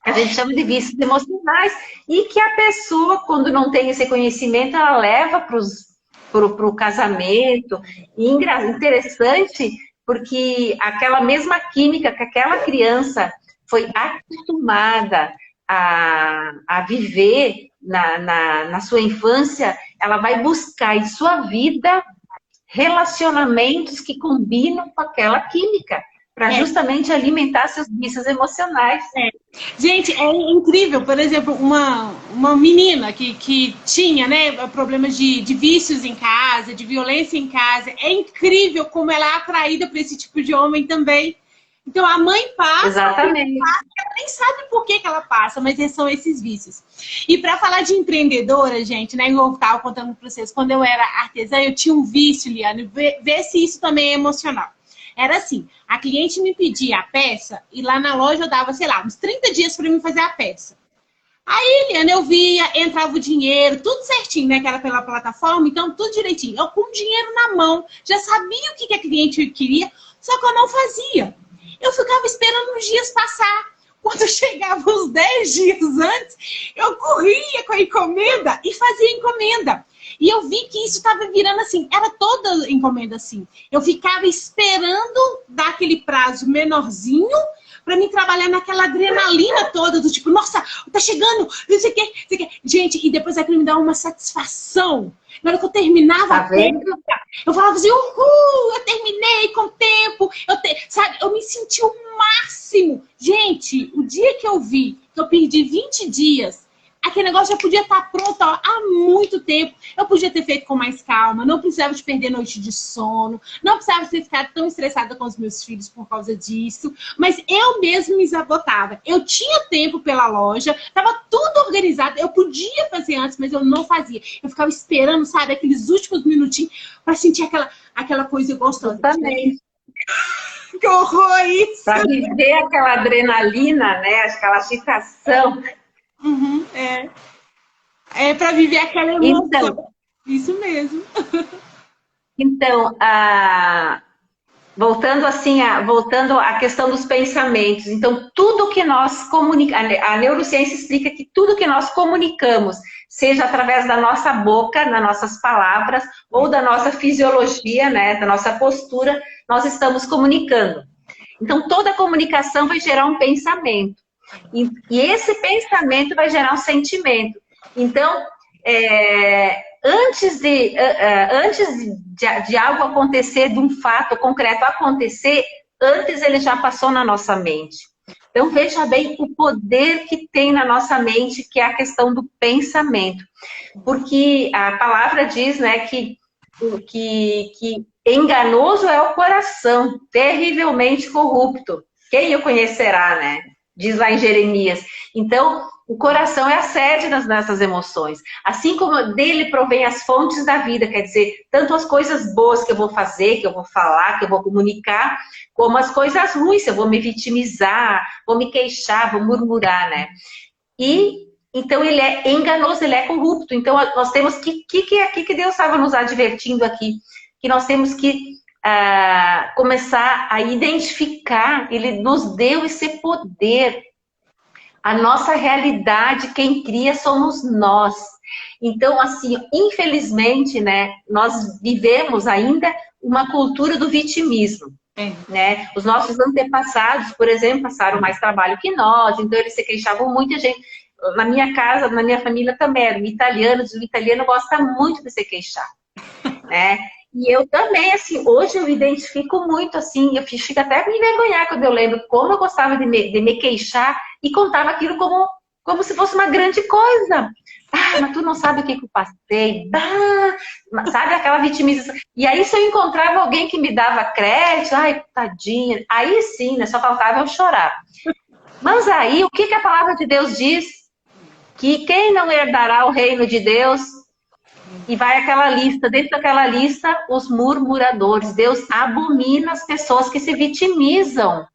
A gente chama de vícios emocionais, e que a pessoa, quando não tem esse conhecimento, ela leva para o casamento. E interessante, porque aquela mesma química que aquela criança foi acostumada a viver na sua infância, ela vai buscar em sua vida relacionamentos que combinam com aquela química, para justamente alimentar seus vícios emocionais. Gente, é incrível, por exemplo, uma menina que tinha, né, problemas de vícios em casa, de violência em casa, é incrível como ela é atraída por esse tipo de homem também. Então a mãe passa, exatamente. Ela nem sabe por que ela passa, mas são esses vícios. E para falar de empreendedora, gente, né, eu estava contando para vocês, quando eu era artesã, eu tinha um vício, Liane, ver se isso também é emocional. Era assim, a cliente me pedia a peça e lá na loja eu dava, sei lá, uns 30 dias para mim fazer a peça. Aí, Liane, eu via, entrava o dinheiro, tudo certinho, né? Que era pela plataforma, então tudo direitinho. Eu com o dinheiro na mão, já sabia o que a cliente queria, só que eu não fazia. Eu ficava esperando os dias passar. Quando chegava uns 10 dias antes, eu corria com a encomenda e fazia a encomenda. E eu vi que isso estava virando assim, era toda encomenda assim. Eu ficava esperando dar aquele prazo menorzinho para mim trabalhar naquela adrenalina toda, do tipo, nossa, tá chegando, não sei o quê, não sei o quê. Gente, e depois aquilo me dava uma satisfação. Na hora que eu terminava a peça, eu falava assim, uhul, eu terminei com o tempo, sabe, eu me senti o máximo. Gente, o dia que eu vi que eu perdi 20 dias, aquele negócio já podia estar pronto há muito tempo. Eu podia ter feito com mais calma, não precisava de perder noite de sono, não precisava ter ficado tão estressada com os meus filhos por causa disso, mas eu mesmo me sabotava. Eu tinha tempo pela loja, estava tudo organizado, eu podia fazer antes, mas eu não fazia. Eu ficava esperando, sabe, aqueles últimos minutinhos para sentir aquela coisa gostosa. Exatamente. Que horror isso! Para viver aquela adrenalina, né, aquela agitação. Uhum, é para viver aquela emoção. Então, isso mesmo. Então, voltando à questão dos pensamentos. Então, tudo que nós comunicamos, a neurociência explica que tudo que nós comunicamos, seja através da nossa boca, das nossas palavras, ou da nossa fisiologia, né, da nossa postura, nós estamos comunicando. Então, toda comunicação vai gerar um pensamento. E esse pensamento vai gerar um sentimento. Então, antes de algo acontecer, de um fato concreto acontecer, antes ele já passou na nossa mente. Então, veja bem o poder que tem na nossa mente, que é a questão do pensamento. Porque a palavra diz, né, que enganoso é o coração, terrivelmente corrupto. Quem o conhecerá, né? Diz lá em Jeremias. Então, o coração é a sede das nossas emoções. Assim como dele provém as fontes da vida, quer dizer, tanto as coisas boas que eu vou fazer, que eu vou falar, que eu vou comunicar, como as coisas ruins, eu vou me vitimizar, vou me queixar, vou murmurar, né? E, então, ele é enganoso, ele é corrupto. Então, nós temos que é aqui que Deus estava nos advertindo aqui, que nós temos que começar a identificar, ele nos deu esse poder. A nossa realidade, quem cria somos nós. Então, assim, infelizmente, né, nós vivemos ainda uma cultura do vitimismo. Né? Os nossos antepassados, por exemplo, passaram mais trabalho que nós, então eles se queixavam muito. A gente, na minha casa, na minha família também, eram italianos, o italiano gosta muito de se queixar. Né? E eu também, assim, hoje eu me identifico muito, assim, eu fico até me envergonhar quando eu lembro como eu gostava de me queixar e contava aquilo como se fosse uma grande coisa. Mas tu não sabe o que eu passei. Sabe, aquela vitimização. E aí, se eu encontrava alguém que me dava crédito, ai, tadinha, aí sim, né, só faltava eu chorar. Mas aí, o que a palavra de Deus diz? que quem não herdará o reino de Deus? E vai aquela lista, dentro daquela lista, os murmuradores. Deus abomina as pessoas que se vitimizam.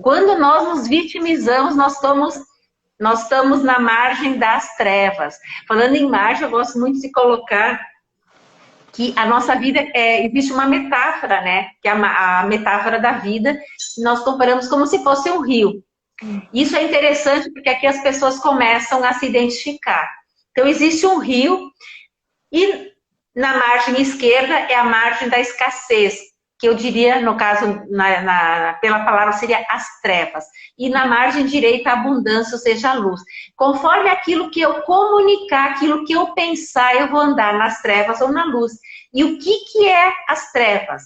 Quando nós nos vitimizamos, nós estamos na margem das trevas. Falando em margem, eu gosto muito de colocar que a nossa vida, existe uma metáfora, né? Que é a metáfora da vida, nós comparamos como se fosse um rio. Isso é interessante porque aqui as pessoas começam a se identificar. Então, existe um rio e na margem esquerda é a margem da escassez, que eu diria, no caso, pela palavra, seria as trevas. E na margem direita, a abundância, ou seja, a luz. Conforme aquilo que eu comunicar, aquilo que eu pensar, eu vou andar nas trevas ou na luz. E o que é as trevas?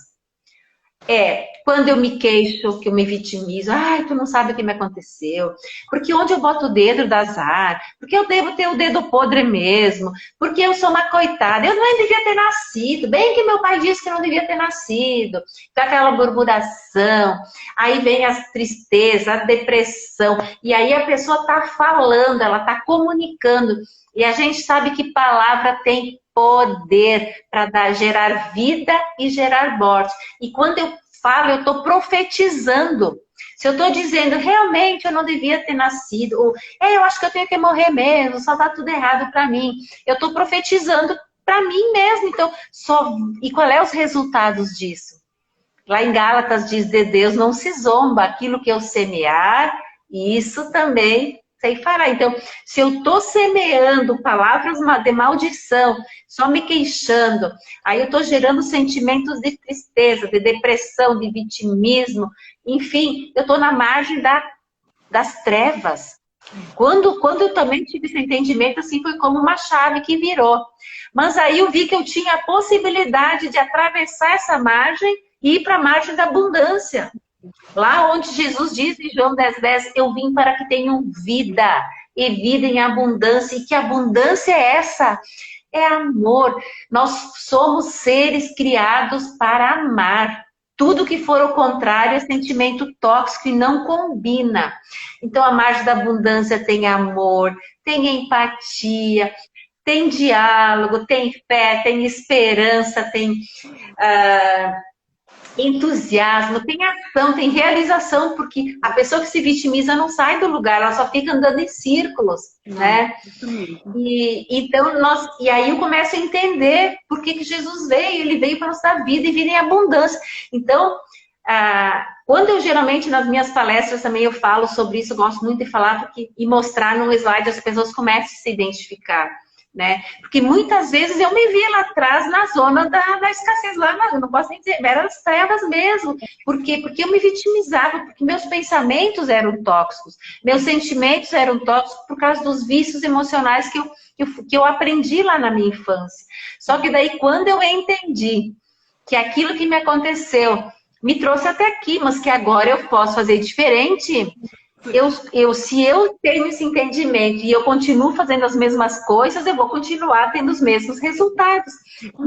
É quando eu me queixo, que eu me vitimizo. Ai, tu não sabe o que me aconteceu. Porque onde eu boto o dedo dá azar. Porque eu devo ter o dedo podre mesmo. Porque eu sou uma coitada. Eu não devia ter nascido. Bem que meu pai disse que eu não devia ter nascido. Então, aquela murmuração. Aí vem a tristeza, a depressão. E aí a pessoa está falando, ela está comunicando. E a gente sabe que palavra tem poder para gerar vida e gerar morte. E quando eu falo, eu estou profetizando. Se eu estou dizendo, realmente eu não devia ter nascido, ou eu acho que eu tenho que morrer mesmo, só dá tudo errado para mim. Eu estou profetizando para mim mesmo. Então, e qual é os resultados disso? Lá em Gálatas diz, de Deus não se zomba, aquilo que eu semear, isso também sei fará. Então, se eu estou semeando palavras de maldição, só me queixando, aí eu estou gerando sentimentos de tristeza, de depressão, de vitimismo, enfim, eu estou na margem das trevas. Quando eu também tive esse entendimento, assim, foi como uma chave que virou. Mas aí eu vi que eu tinha a possibilidade de atravessar essa margem e ir para a margem da abundância. Lá onde Jesus diz em João 10:10, eu vim para que tenham vida, e vida em abundância. E que abundância é essa? É amor. Nós somos seres criados para amar. Tudo que for o contrário é sentimento tóxico e não combina. Então, a margem da abundância tem amor, tem empatia, tem diálogo, tem fé, tem esperança, tem entusiasmo, tem ação, tem realização, porque a pessoa que se vitimiza não sai do lugar, ela só fica andando em círculos, né? E aí eu começo a entender por que Jesus veio, ele veio para nos dar vida e vida em abundância. Então, quando eu geralmente nas minhas palestras também eu falo sobre isso, eu gosto muito de falar e mostrar no slide, as pessoas começam a se identificar. Né? Porque muitas vezes eu me via lá atrás na zona da escassez, eu não posso nem dizer, eram as trevas mesmo. Por quê? Porque eu me vitimizava, porque meus pensamentos eram tóxicos, meus sentimentos eram tóxicos por causa dos vícios emocionais que eu aprendi lá na minha infância. Só que daí quando eu entendi que aquilo que me aconteceu me trouxe até aqui, mas que agora eu posso fazer diferente, se eu tenho esse entendimento e eu continuo fazendo as mesmas coisas, eu vou continuar tendo os mesmos resultados.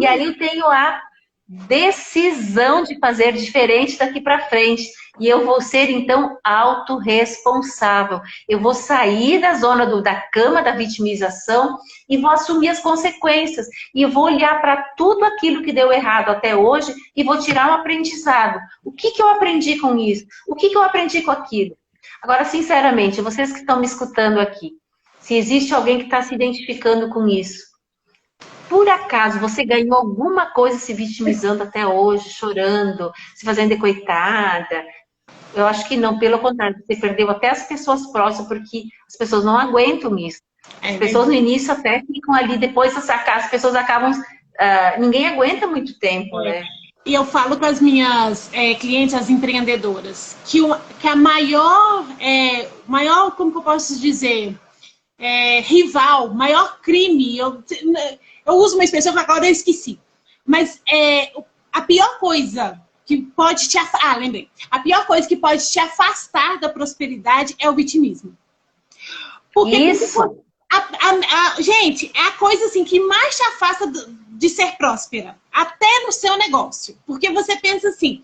E aí eu tenho a decisão de fazer diferente daqui para frente. E eu vou ser, então, autorresponsável. Eu vou sair da zona da cama da vitimização e vou assumir as consequências. E eu vou olhar para tudo aquilo que deu errado até hoje e vou tirar um aprendizado. O que eu aprendi com isso? O que eu aprendi com aquilo? Agora, sinceramente, vocês que estão me escutando aqui, se existe alguém que está se identificando com isso, por acaso você ganhou alguma coisa se vitimizando até hoje, chorando, se fazendo de coitada? Eu acho que não, pelo contrário, você perdeu até as pessoas próximas, porque as pessoas não aguentam isso. As pessoas no início até ficam ali, depois as pessoas acabam... ninguém aguenta muito tempo, né? E eu falo para as minhas clientes, as empreendedoras, que a maior, como que eu posso dizer, rival, maior crime, eu uso uma expressão que agora eu esqueci, mas a pior coisa que pode te afastar, lembrei, a pior coisa que pode te afastar da prosperidade é o vitimismo. Porque isso! Gente, é a coisa assim que mais te afasta de ser próspera, até no seu negócio. Porque você pensa assim,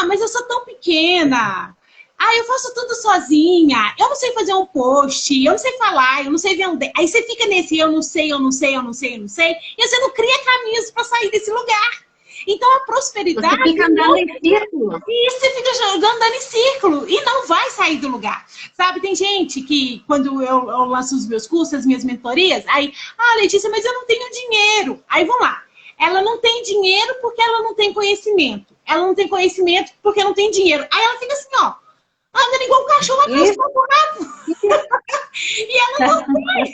mas eu sou tão pequena, Ah, eu faço tudo sozinha, eu não sei fazer um post, eu não sei falar, eu não sei vender. Aí você fica nesse eu não sei, eu não sei, eu não sei, eu não sei, e você não cria caminhos para sair desse lugar. Então a prosperidade... Você fica andando em círculo. E você fica andando em círculo e não vai sair do lugar. Sabe, tem gente que, quando eu lanço os meus cursos, as minhas mentorias, aí, ah, Letícia, mas eu não tenho dinheiro. Aí, vamos lá. Ela não tem dinheiro porque ela não tem conhecimento. Ela não tem conhecimento porque não tem dinheiro. Aí ela fica assim, ó, andando igual um cachorro atrás do rabo. E ela não faz,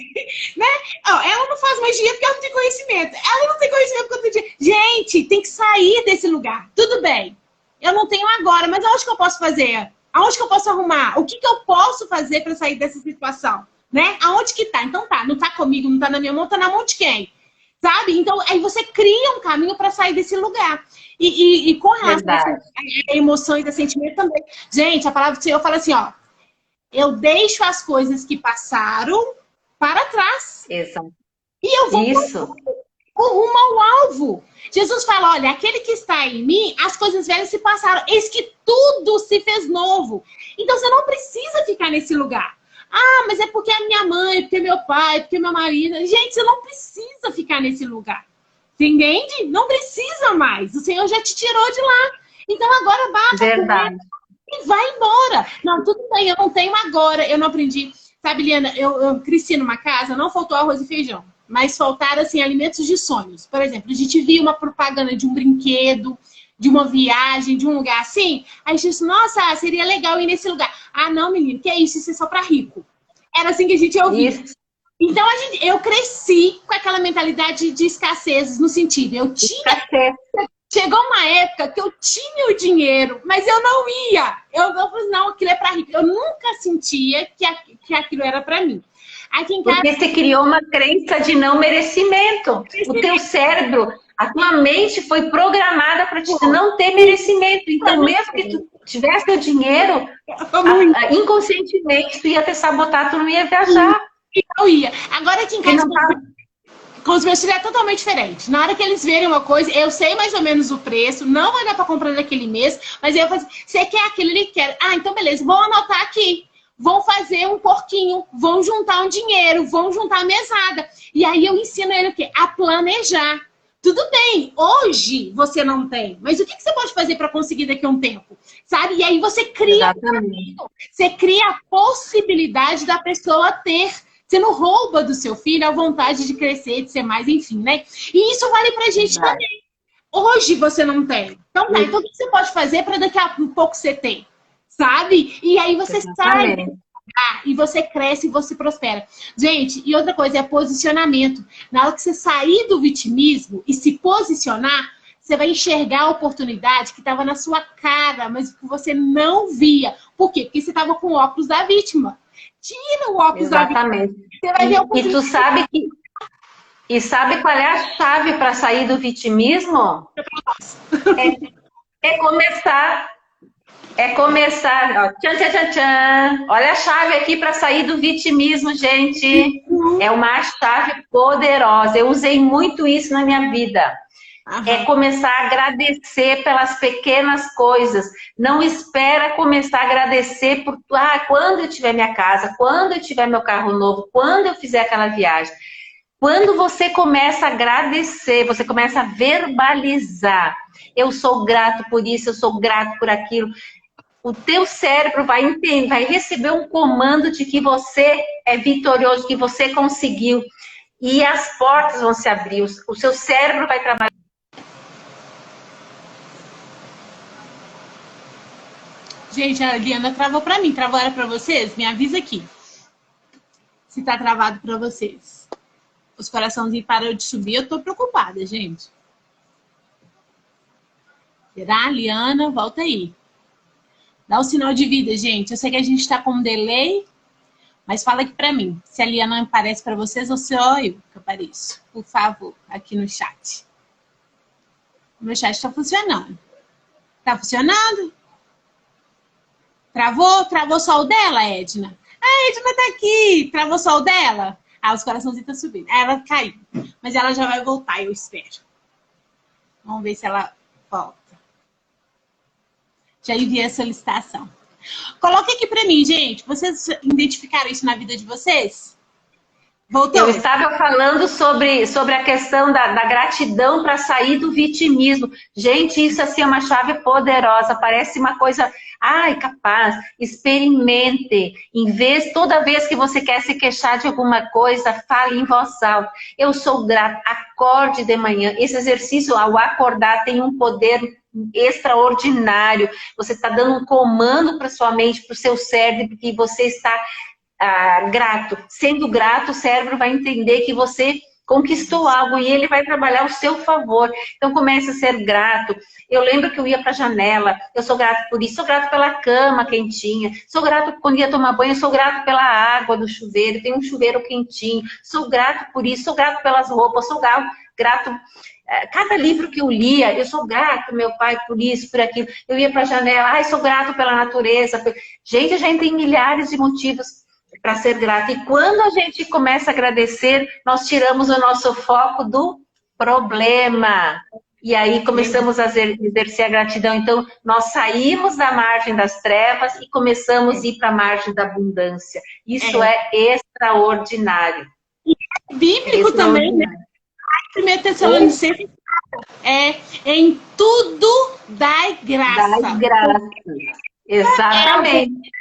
né? Ela não faz mais dinheiro porque ela não tem conhecimento. Ela não tem conhecimento porque não tem dinheiro. Gente, tem que sair desse lugar. Tudo bem. Eu não tenho agora, mas aonde que eu posso fazer? Aonde que eu posso arrumar? O que que eu posso fazer para sair dessa situação? Né? Aonde que tá? Então tá, não tá comigo, não tá na minha mão, tá na mão de quem? Sabe? Então, aí você cria um caminho para sair desse lugar. E com relação a emoções e a sentimento também. Gente, a palavra do Senhor fala assim, ó, eu deixo as coisas que passaram para trás. Exato. E eu vou com rumo ao alvo. Jesus fala, olha, aquele que está em mim, as coisas velhas se passaram. Eis que tudo se fez novo. Então você não precisa ficar nesse lugar. Ah, mas é porque é minha mãe, porque é meu pai, porque é meu marido. Gente, você não precisa ficar nesse lugar. Você entende? Não precisa mais. O Senhor já te tirou de lá. Então agora basta. Verdade. E vai embora. Não, tudo bem, eu não tenho agora. Eu não aprendi. Sabe, Liana, eu cresci numa casa, não faltou arroz e feijão. Mas faltaram, assim, alimentos de sonhos. Por exemplo, a gente via uma propaganda de um brinquedo, de uma viagem, de um lugar assim. Aí a gente disse, nossa, seria legal ir nesse lugar. Ah, não, menino, que é isso? Isso é só pra rico. Era assim que a gente ouvia. Isso. Então, eu cresci com aquela mentalidade de escassez, no sentido, eu tinha... Chegou uma época que eu tinha o dinheiro, mas eu não ia. Eu falei, não, aquilo é pra rico. Eu nunca sentia que aquilo era pra mim. Aqui em casa... Porque você criou uma crença de não merecimento. O teu cérebro, a tua mente foi programada para te não ter merecimento. Então, mesmo que tu tivesse o dinheiro, inconscientemente tu ia te sabotar, tu não ia viajar. Eu ia. Agora aqui em casa... Com os meus filhos é totalmente diferente. Na hora que eles verem uma coisa, eu sei mais ou menos o preço, não vai dar para comprar naquele mês, mas eu falo assim, você quer aquilo, ele quer. Ah, então beleza, vão anotar aqui. Vão fazer um porquinho, vão juntar um dinheiro, vão juntar a mesada. E aí eu ensino ele o quê? A planejar. Tudo bem, hoje você não tem, mas o que você pode fazer para conseguir daqui a um tempo? Sabe? E aí você cria você cria a possibilidade da pessoa ter. Você não rouba do seu filho a vontade de crescer, de ser mais, enfim, né? E isso vale pra gente também. Hoje você não tem. Então tá, então o que você pode fazer para daqui a pouco você ter? Sabe? E aí você sai e você cresce e você prospera. Gente, e outra coisa é posicionamento. Na hora que você sair do vitimismo e se posicionar, você vai enxergar a oportunidade que estava na sua cara, mas que você não via. Por quê? Porque você estava com o óculos da vítima. Tira o óculos da vítima. Você vai ver e tu sabe que... E sabe qual é a chave para sair do vitimismo? É começar... Ó, tchan, tchan, tchan, tchan. Olha a chave aqui para sair do vitimismo, gente. É uma chave poderosa. Eu usei muito isso na minha vida. É começar a agradecer pelas pequenas coisas. Não espera começar a agradecer por quando eu tiver minha casa, quando eu tiver meu carro novo, quando eu fizer aquela viagem. Quando você começa a agradecer, você começa a verbalizar. Eu sou grato por isso, eu sou grato por aquilo. O teu cérebro vai entender, vai receber um comando de que você é vitorioso, que você conseguiu. E as portas vão se abrir, o seu cérebro vai trabalhar. Gente, a Liana travou pra mim. Travou era pra vocês? Me avisa aqui. Se tá travado pra vocês. Os coraçãozinhos pararam de subir. Eu tô preocupada, gente. Será? Liana, volta aí. Dá o sinal de vida, gente. Eu sei que a gente tá com um delay, mas fala aqui pra mim. Se a Liana aparece pra vocês ou se eu que apareço. Por favor, aqui no chat. O meu chat tá funcionando. Tá funcionando? Travou? Travou só o dela, Edna? A Edna tá aqui. Travou só o dela? Ah, os coraçãozinhos estão subindo. Ela caiu. Mas ela já vai voltar, eu espero. Vamos ver se ela volta. Já enviei a solicitação. Coloque aqui pra mim, gente. Vocês identificaram isso na vida de vocês? Voltou. Eu estava falando sobre a questão da gratidão para sair do vitimismo. Gente, isso assim é uma chave poderosa, parece uma coisa, ai, capaz, experimente. Toda vez que você quer se queixar de alguma coisa, fale em voz alta. Eu sou grato, acorde de manhã. Esse exercício, ao acordar, tem um poder extraordinário. Você está dando um comando para sua mente, para o seu cérebro, que você está grato. Sendo grato, o cérebro vai entender que você conquistou algo e ele vai trabalhar ao seu favor. Então comece a ser grato. Eu lembro que eu ia para a janela, eu sou grato por isso, sou grato pela cama quentinha, sou grato quando ia tomar banho, sou grato pela água do chuveiro, tem um chuveiro quentinho, sou grato por isso, sou grato pelas roupas, sou grato. Cada livro que eu lia, eu sou grato, meu pai, por isso, por aquilo. Eu ia para a janela, ai, sou grato pela natureza. Gente, a gente tem milhares de motivos para ser grato. E quando a gente começa a agradecer, nós tiramos o nosso foco do problema. E aí começamos a exercer a gratidão. Então, nós saímos da margem das trevas e começamos a ir para a margem da abundância. Isso é extraordinário. E bíblico também, né? 1 Tessalonicenses em tudo dai graça. Dai graça. Exatamente.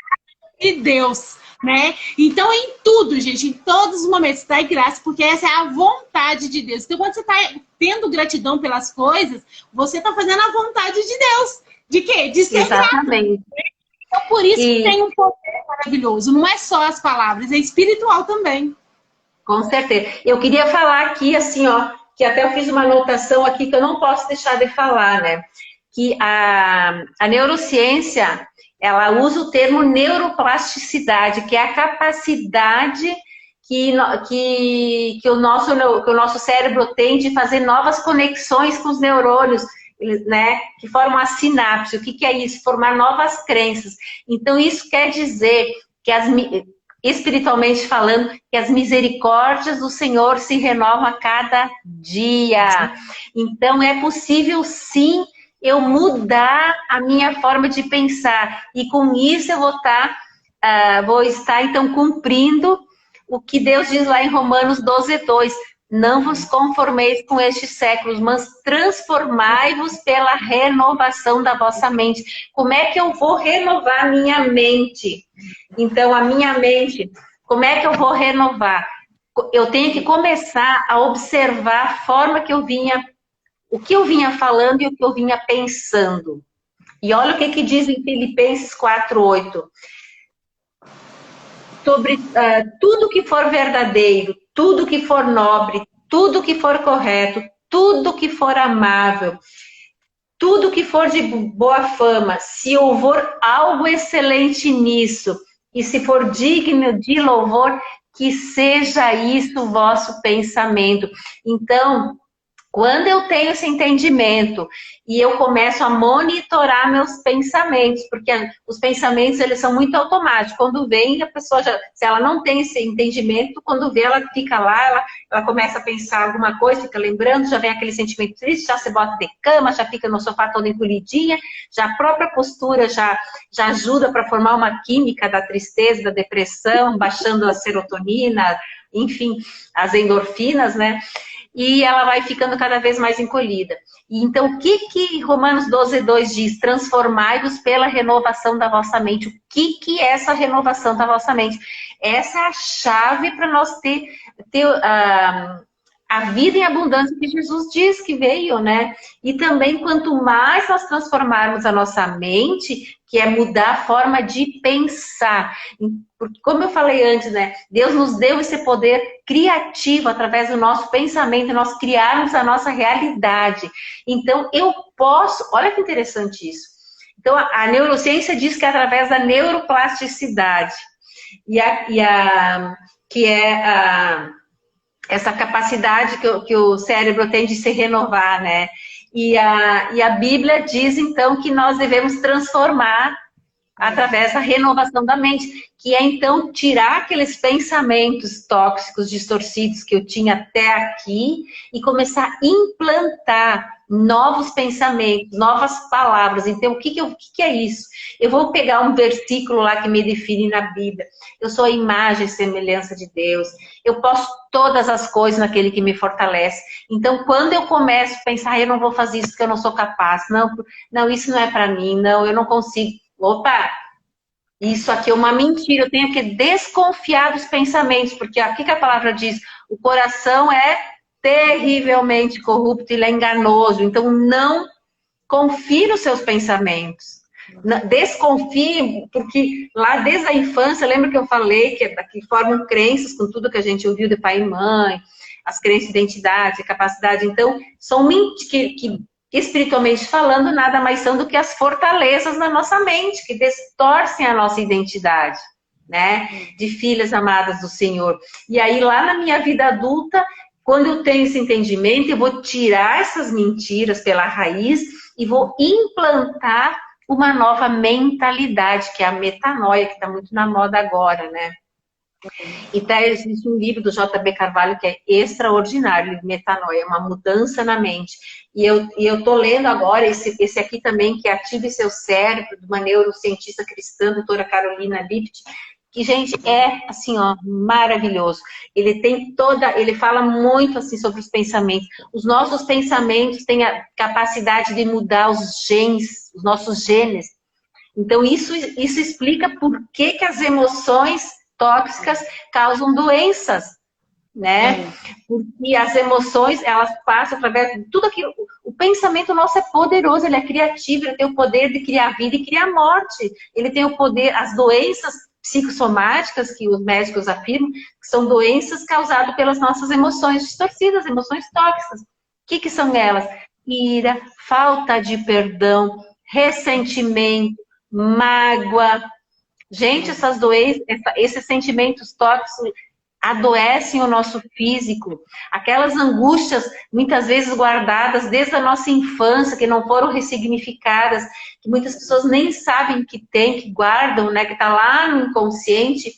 De Deus, né? Então, em tudo, gente, em todos os momentos, dai graça, porque essa é a vontade de Deus. Então, quando você está tendo gratidão pelas coisas, você está fazendo a vontade de Deus. De quê? De ser exatamente. Grato. Então, por isso que tem um poder maravilhoso. Não é só as palavras, é espiritual também. Com certeza. Eu queria falar aqui, assim, ó, que até eu fiz uma anotação aqui que eu não posso deixar de falar, né? Que a neurociência, ela usa o termo neuroplasticidade, que é a capacidade que o nosso cérebro tem de fazer novas conexões com os neurônios, né? Que formam a sinapse. O que é isso? Formar novas crenças. Então, isso quer dizer que espiritualmente falando, que as misericórdias do Senhor se renovam a cada dia. Então, é possível, sim, eu mudar a minha forma de pensar. E com isso eu vou estar, então, cumprindo o que Deus diz lá em Romanos 12:2. Não vos conformeis com estes séculos, mas transformai-vos pela renovação da vossa mente. Como é que eu vou renovar a minha mente? Então, a minha mente, como é que eu vou renovar? Eu tenho que começar a observar a forma que o que eu vinha falando e o que eu vinha pensando. E olha o que diz em Filipenses 4:8. Sobre tudo que for verdadeiro, tudo que for nobre, tudo que for correto, tudo que for amável, tudo que for de boa fama, se houver algo excelente nisso, e se for digno de louvor, que seja isso o vosso pensamento. Então, quando eu tenho esse entendimento e eu começo a monitorar meus pensamentos, porque os pensamentos, eles são muito automáticos. Quando vem, a pessoa se ela não tem esse entendimento, quando vê, ela fica lá, ela começa a pensar alguma coisa, fica lembrando, já vem aquele sentimento triste, já se bota de cama, já fica no sofá toda encolhidinha, já a própria postura já ajuda para formar uma química da tristeza, da depressão, baixando a serotonina, enfim, as endorfinas, né? E ela vai ficando cada vez mais encolhida. E então, o que Romanos 12:2 diz? Transformai-vos pela renovação da vossa mente. O que é essa renovação da vossa mente? Essa é a chave para nós ter a vida em abundância que Jesus diz que veio, né? E também, quanto mais nós transformarmos a nossa mente, que é mudar a forma de pensar. Porque, como eu falei antes, né? Deus nos deu esse poder criativo através do nosso pensamento, nós criarmos a nossa realidade. Então, eu posso... Olha que interessante isso. Então, a neurociência diz que é através da neuroplasticidade. Essa capacidade que o cérebro tem de se renovar, né? E a Bíblia diz, então, que nós devemos transformar através da renovação da mente, que é então tirar aqueles pensamentos tóxicos, distorcidos que eu tinha até aqui e começar a implantar novos pensamentos, novas palavras. Então, o que é isso? Eu vou pegar um versículo lá que me define na Bíblia. Eu sou a imagem e semelhança de Deus. Eu posso todas as coisas naquele que me fortalece. Então, quando eu começo a pensar, eu não vou fazer isso porque eu não sou capaz. Não, isso não é para mim. Não, eu não consigo. Opa! Isso aqui é uma mentira. Eu tenho que desconfiar dos pensamentos. Porque o que a palavra diz? O coração é terrivelmente corrupto, ele é enganoso. Então, não confie nos seus pensamentos. Desconfie, porque lá desde a infância, lembra que eu falei que formam crenças com tudo que a gente ouviu de pai e mãe, as crenças de identidade, capacidade. Então, são que espiritualmente falando, nada mais são do que as fortalezas da nossa mente, que distorcem a nossa identidade, né? De filhas amadas do Senhor. E aí, lá na minha vida adulta, quando eu tenho esse entendimento, eu vou tirar essas mentiras pela raiz e vou implantar uma nova mentalidade, que é a metanoia, que está muito na moda agora, né? Então, existe um livro do J.B. Carvalho que é extraordinário, Metanoia, uma mudança na mente. E eu tô lendo agora esse aqui também, que é Ative Seu Cérebro, de uma neurocientista cristã, doutora Carolina Lipt, que, gente, é, assim, ó, maravilhoso. Ele fala muito, assim, sobre os pensamentos. Os nossos pensamentos têm a capacidade de mudar os genes, os nossos genes. Então, isso explica por que as emoções tóxicas causam doenças, né? Porque as emoções, elas passam através de tudo aquilo. O pensamento nosso é poderoso, ele é criativo, ele tem o poder de criar vida e criar morte. Ele tem o poder, as doenças psicossomáticas, que os médicos afirmam, que são doenças causadas pelas nossas emoções distorcidas, emoções tóxicas. O que são elas? Ira, falta de perdão, ressentimento, mágoa. Gente, essas doenças, esses sentimentos tóxicos adoecem o nosso físico. Aquelas angústias, muitas vezes guardadas desde a nossa infância, que não foram ressignificadas, que muitas pessoas nem sabem que tem, que guardam, né, que está lá no inconsciente,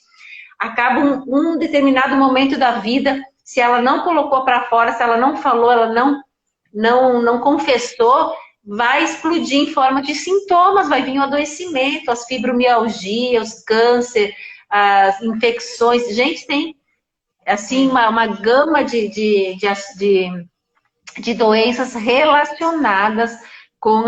acabam um determinado momento da vida, se ela não colocou para fora, se ela não falou, ela não confessou, vai explodir em forma de sintomas, vai vir o adoecimento, as fibromialgias, os câncer, as infecções. Gente, tem assim uma gama de doenças relacionadas com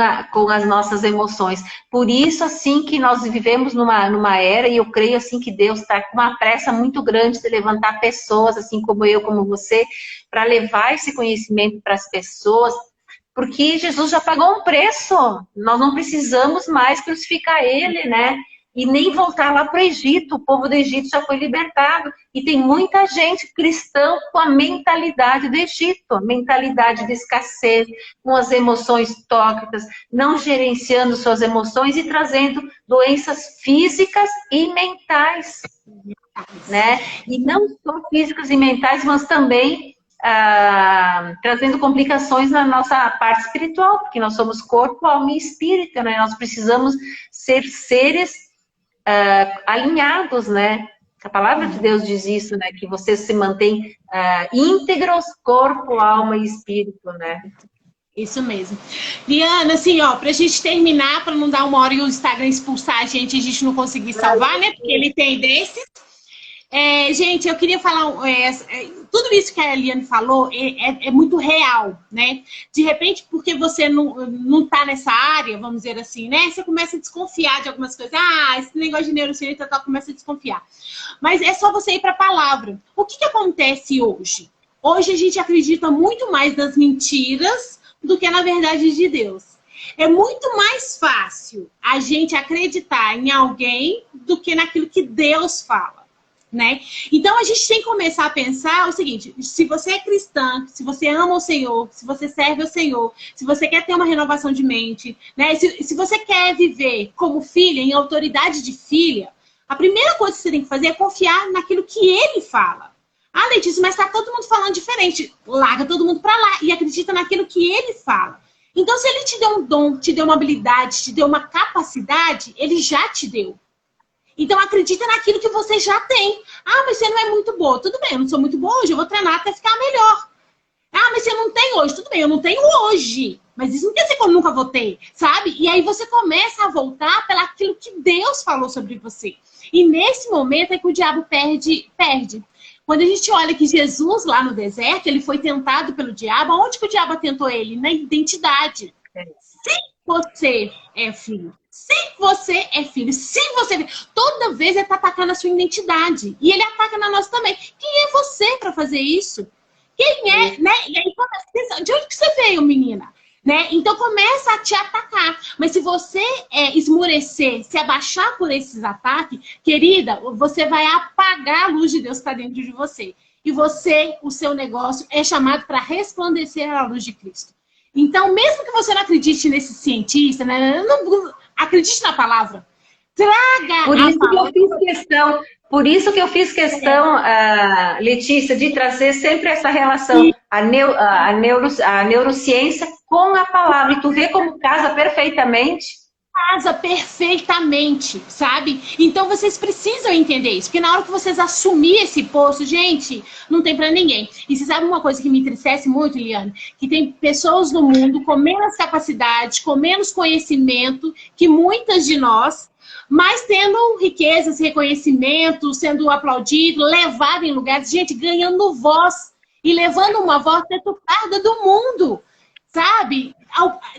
as nossas emoções. Por isso, assim, que nós vivemos numa era, e eu creio, assim, que Deus está com uma pressa muito grande de levantar pessoas, assim como eu, como você, para levar esse conhecimento para as pessoas, porque Jesus já pagou um preço. Nós não precisamos mais crucificar ele, né? E nem voltar lá para o Egito. O povo do Egito já foi libertado. E tem muita gente cristã com a mentalidade do Egito, a mentalidade de escassez, com as emoções tóxicas, não gerenciando suas emoções e trazendo doenças físicas e mentais, né? E não só físicas e mentais, mas também trazendo complicações na nossa parte espiritual, porque nós somos corpo, alma e espírito, né? Nós precisamos ser seres alinhados, né? A palavra de Deus diz isso, né? Que você se mantém íntegros, corpo, alma e espírito, né? Isso mesmo. Liana, assim, ó, pra gente terminar, para não dar uma hora e o Instagram expulsar a gente não conseguir salvar, né? Porque ele tem desses. Gente, eu queria falar, tudo isso que a Eliane falou é muito real, né? De repente, porque você não tá nessa área, vamos dizer assim, né? Você começa a desconfiar de algumas coisas. Esse negócio de neurociência começa a desconfiar. Mas é só você ir para a palavra. O que acontece hoje? Hoje a gente acredita muito mais nas mentiras do que na verdade de Deus. É muito mais fácil a gente acreditar em alguém do que naquilo que Deus fala. Né? Então a gente tem que começar a pensar o seguinte: se você é cristã, se você ama o Senhor, se você serve ao Senhor, se você quer ter uma renovação de mente, né? Se você quer viver como filha, em autoridade de filha, a primeira coisa que você tem que fazer é confiar naquilo que Ele fala. Letícia, mas tá todo mundo falando diferente. Larga todo mundo pra lá e acredita naquilo que Ele fala. Então, se ele te deu um dom, te deu uma habilidade, te deu uma capacidade, ele já te deu. Então, acredita naquilo que você já tem. Ah, mas você não é muito boa. Tudo bem, eu não sou muito boa hoje, eu vou treinar até ficar melhor. Ah, mas você não tem hoje. Tudo bem, eu não tenho hoje. Mas isso não quer dizer que eu nunca vou ter, sabe? E aí você começa a voltar pelaquilo que Deus falou sobre você. E nesse momento é que o diabo perde. Quando a gente olha que Jesus lá no deserto, ele foi tentado pelo diabo. Onde que o diabo tentou ele? Na identidade. Se você é filho. Se você é filho. Se você... Toda vez ele está atacando a sua identidade. E ele ataca na nossa também. Quem é você para fazer isso? Quem é, né? E aí começa a pensar, de onde que você veio, menina? Né? Então começa a te atacar. Mas se você esmurecer, se abaixar por esses ataques, querida, você vai apagar a luz de Deus que está dentro de você. E você, o seu negócio, é chamado para resplandecer a luz de Cristo. Então, mesmo que você não acredite nesse cientista, né? Não acredite na palavra. Traga Por isso a palavra. Por isso que eu fiz questão, Letícia, de trazer sempre essa relação, a neurociência com a palavra. E tu vê como casa perfeitamente. Casa perfeitamente, sabe? Então vocês precisam entender isso, porque na hora que vocês assumirem esse posto, gente, não tem pra ninguém. E você sabe uma coisa que me entristece muito, Liane? Que tem pessoas no mundo com menos capacidade, com menos conhecimento que muitas de nós, mas tendo riquezas, reconhecimento, sendo aplaudido, levado em lugares, gente, ganhando voz e levando uma voz deturpada do mundo, sabe?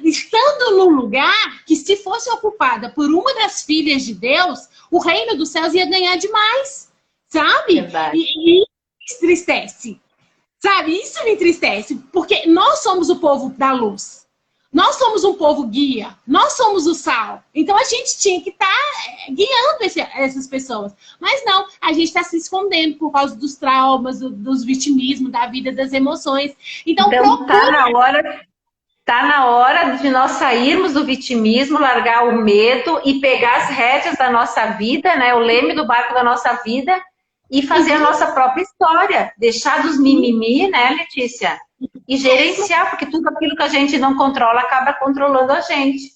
Estando num lugar que, se fosse ocupada por uma das filhas de Deus, o reino dos céus ia ganhar demais, sabe? E entristece, sabe? Isso me entristece, porque nós somos o povo da luz. Nós somos um povo guia, nós somos o sal. Então a gente tinha que estar guiando essas pessoas. Mas não, a gente está se escondendo por causa dos traumas, dos vitimismos, da vida, das emoções. Então procura... Tá na hora de nós sairmos do vitimismo, largar o medo e pegar as rédeas da nossa vida, né? O leme do barco da nossa vida e fazer a nossa própria história. Deixar dos mimimi, né, Letícia? E gerenciar, porque tudo aquilo que a gente não controla acaba controlando a gente.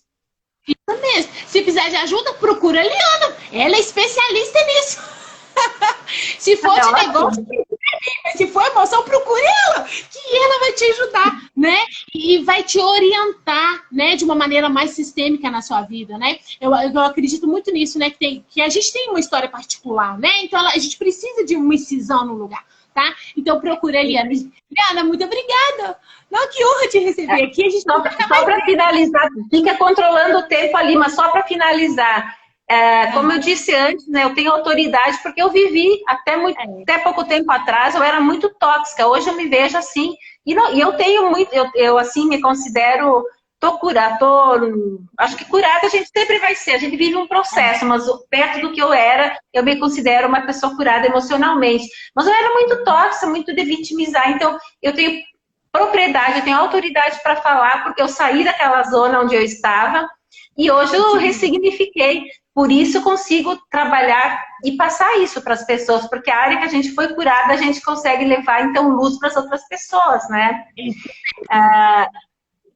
Isso mesmo. Se precisar de ajuda, procura a Liana. Ela é especialista nisso. Se for de negócio, se for emoção, procure ela, que ela vai te ajudar, né? E vai te orientar, né? De uma maneira mais sistêmica na sua vida, né? Eu acredito muito nisso, né? Que a gente tem uma história particular, né? Então a gente precisa de uma incisão no lugar, tá? Então procure a Liana. Liana, muito obrigada. Não, que honra te receber aqui. A gente só para finalizar, fica controlando o tempo ali, mas só para finalizar. Como eu disse antes, né, eu tenho autoridade porque eu vivi até pouco tempo atrás, eu era muito tóxica, hoje eu me vejo assim, e eu tenho muito, eu assim me considero, acho que curada a gente sempre vai ser, a gente vive um processo, mas perto do que eu era, eu me considero uma pessoa curada emocionalmente, mas eu era muito tóxica, muito de vitimizar, então eu tenho propriedade, eu tenho autoridade para falar, porque eu saí daquela zona onde eu estava, e hoje eu ressignifiquei. Por isso eu consigo trabalhar e passar isso para as pessoas, porque a área que a gente foi curada, a gente consegue levar, então, luz para as outras pessoas, né?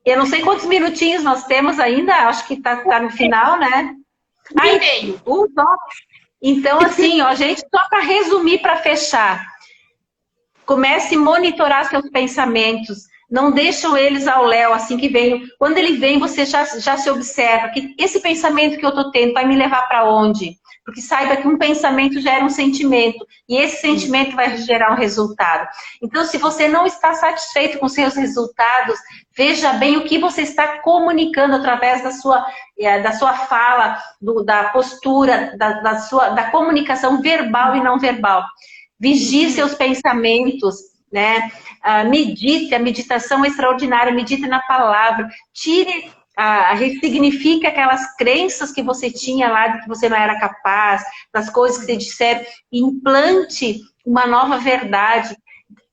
Eu não sei quantos minutinhos nós temos ainda, acho que tá no final, né? Meio. Então, assim, ó, gente, só para resumir, para fechar. Comece a monitorar seus pensamentos. Não deixam eles ao léu, assim que vem. Quando ele vem, você já se observa que esse pensamento que eu estou tendo vai me levar para onde? Porque saiba que um pensamento gera um sentimento. E esse sentimento vai gerar um resultado. Então, se você não está satisfeito com seus resultados, veja bem o que você está comunicando através da sua fala, da postura, da comunicação verbal e não verbal. Vigie seus pensamentos, né? Medite, a meditação é extraordinária, medite na palavra, ressignifique aquelas crenças que você tinha lá, de que você não era capaz, das coisas que você disseram, e implante uma nova verdade.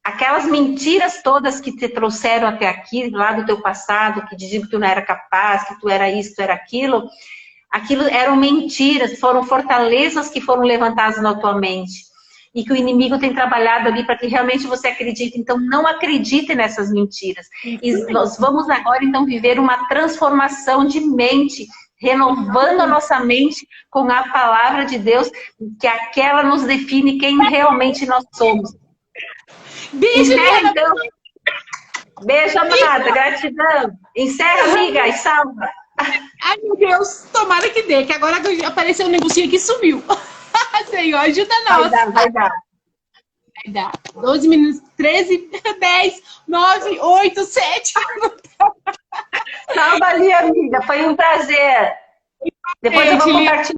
Aquelas mentiras todas que te trouxeram até aqui, lá do teu passado, que diziam que tu não era capaz, que tu era isso, tu era aquilo eram mentiras, foram fortalezas que foram levantadas na tua mente. e que o inimigo tem trabalhado ali para que realmente você acredite. Então, não acredite nessas mentiras. E nós vamos agora, então, viver uma transformação de mente, renovando a nossa mente com a palavra de Deus, que aquela nos define quem realmente nós somos. Beijo, Encerra, então. Beijo, amada. Gratidão. Encerra, amiga, e salva. Ai, meu Deus, tomara que dê, que agora apareceu um negocinho aqui e sumiu. Senhor, ajuda nós. Vai dar. Vai dar. 12 minutos, 13, 10, 9, 8, 7. Salva ali, amiga. Foi um prazer. Depois eu vou compartilhar.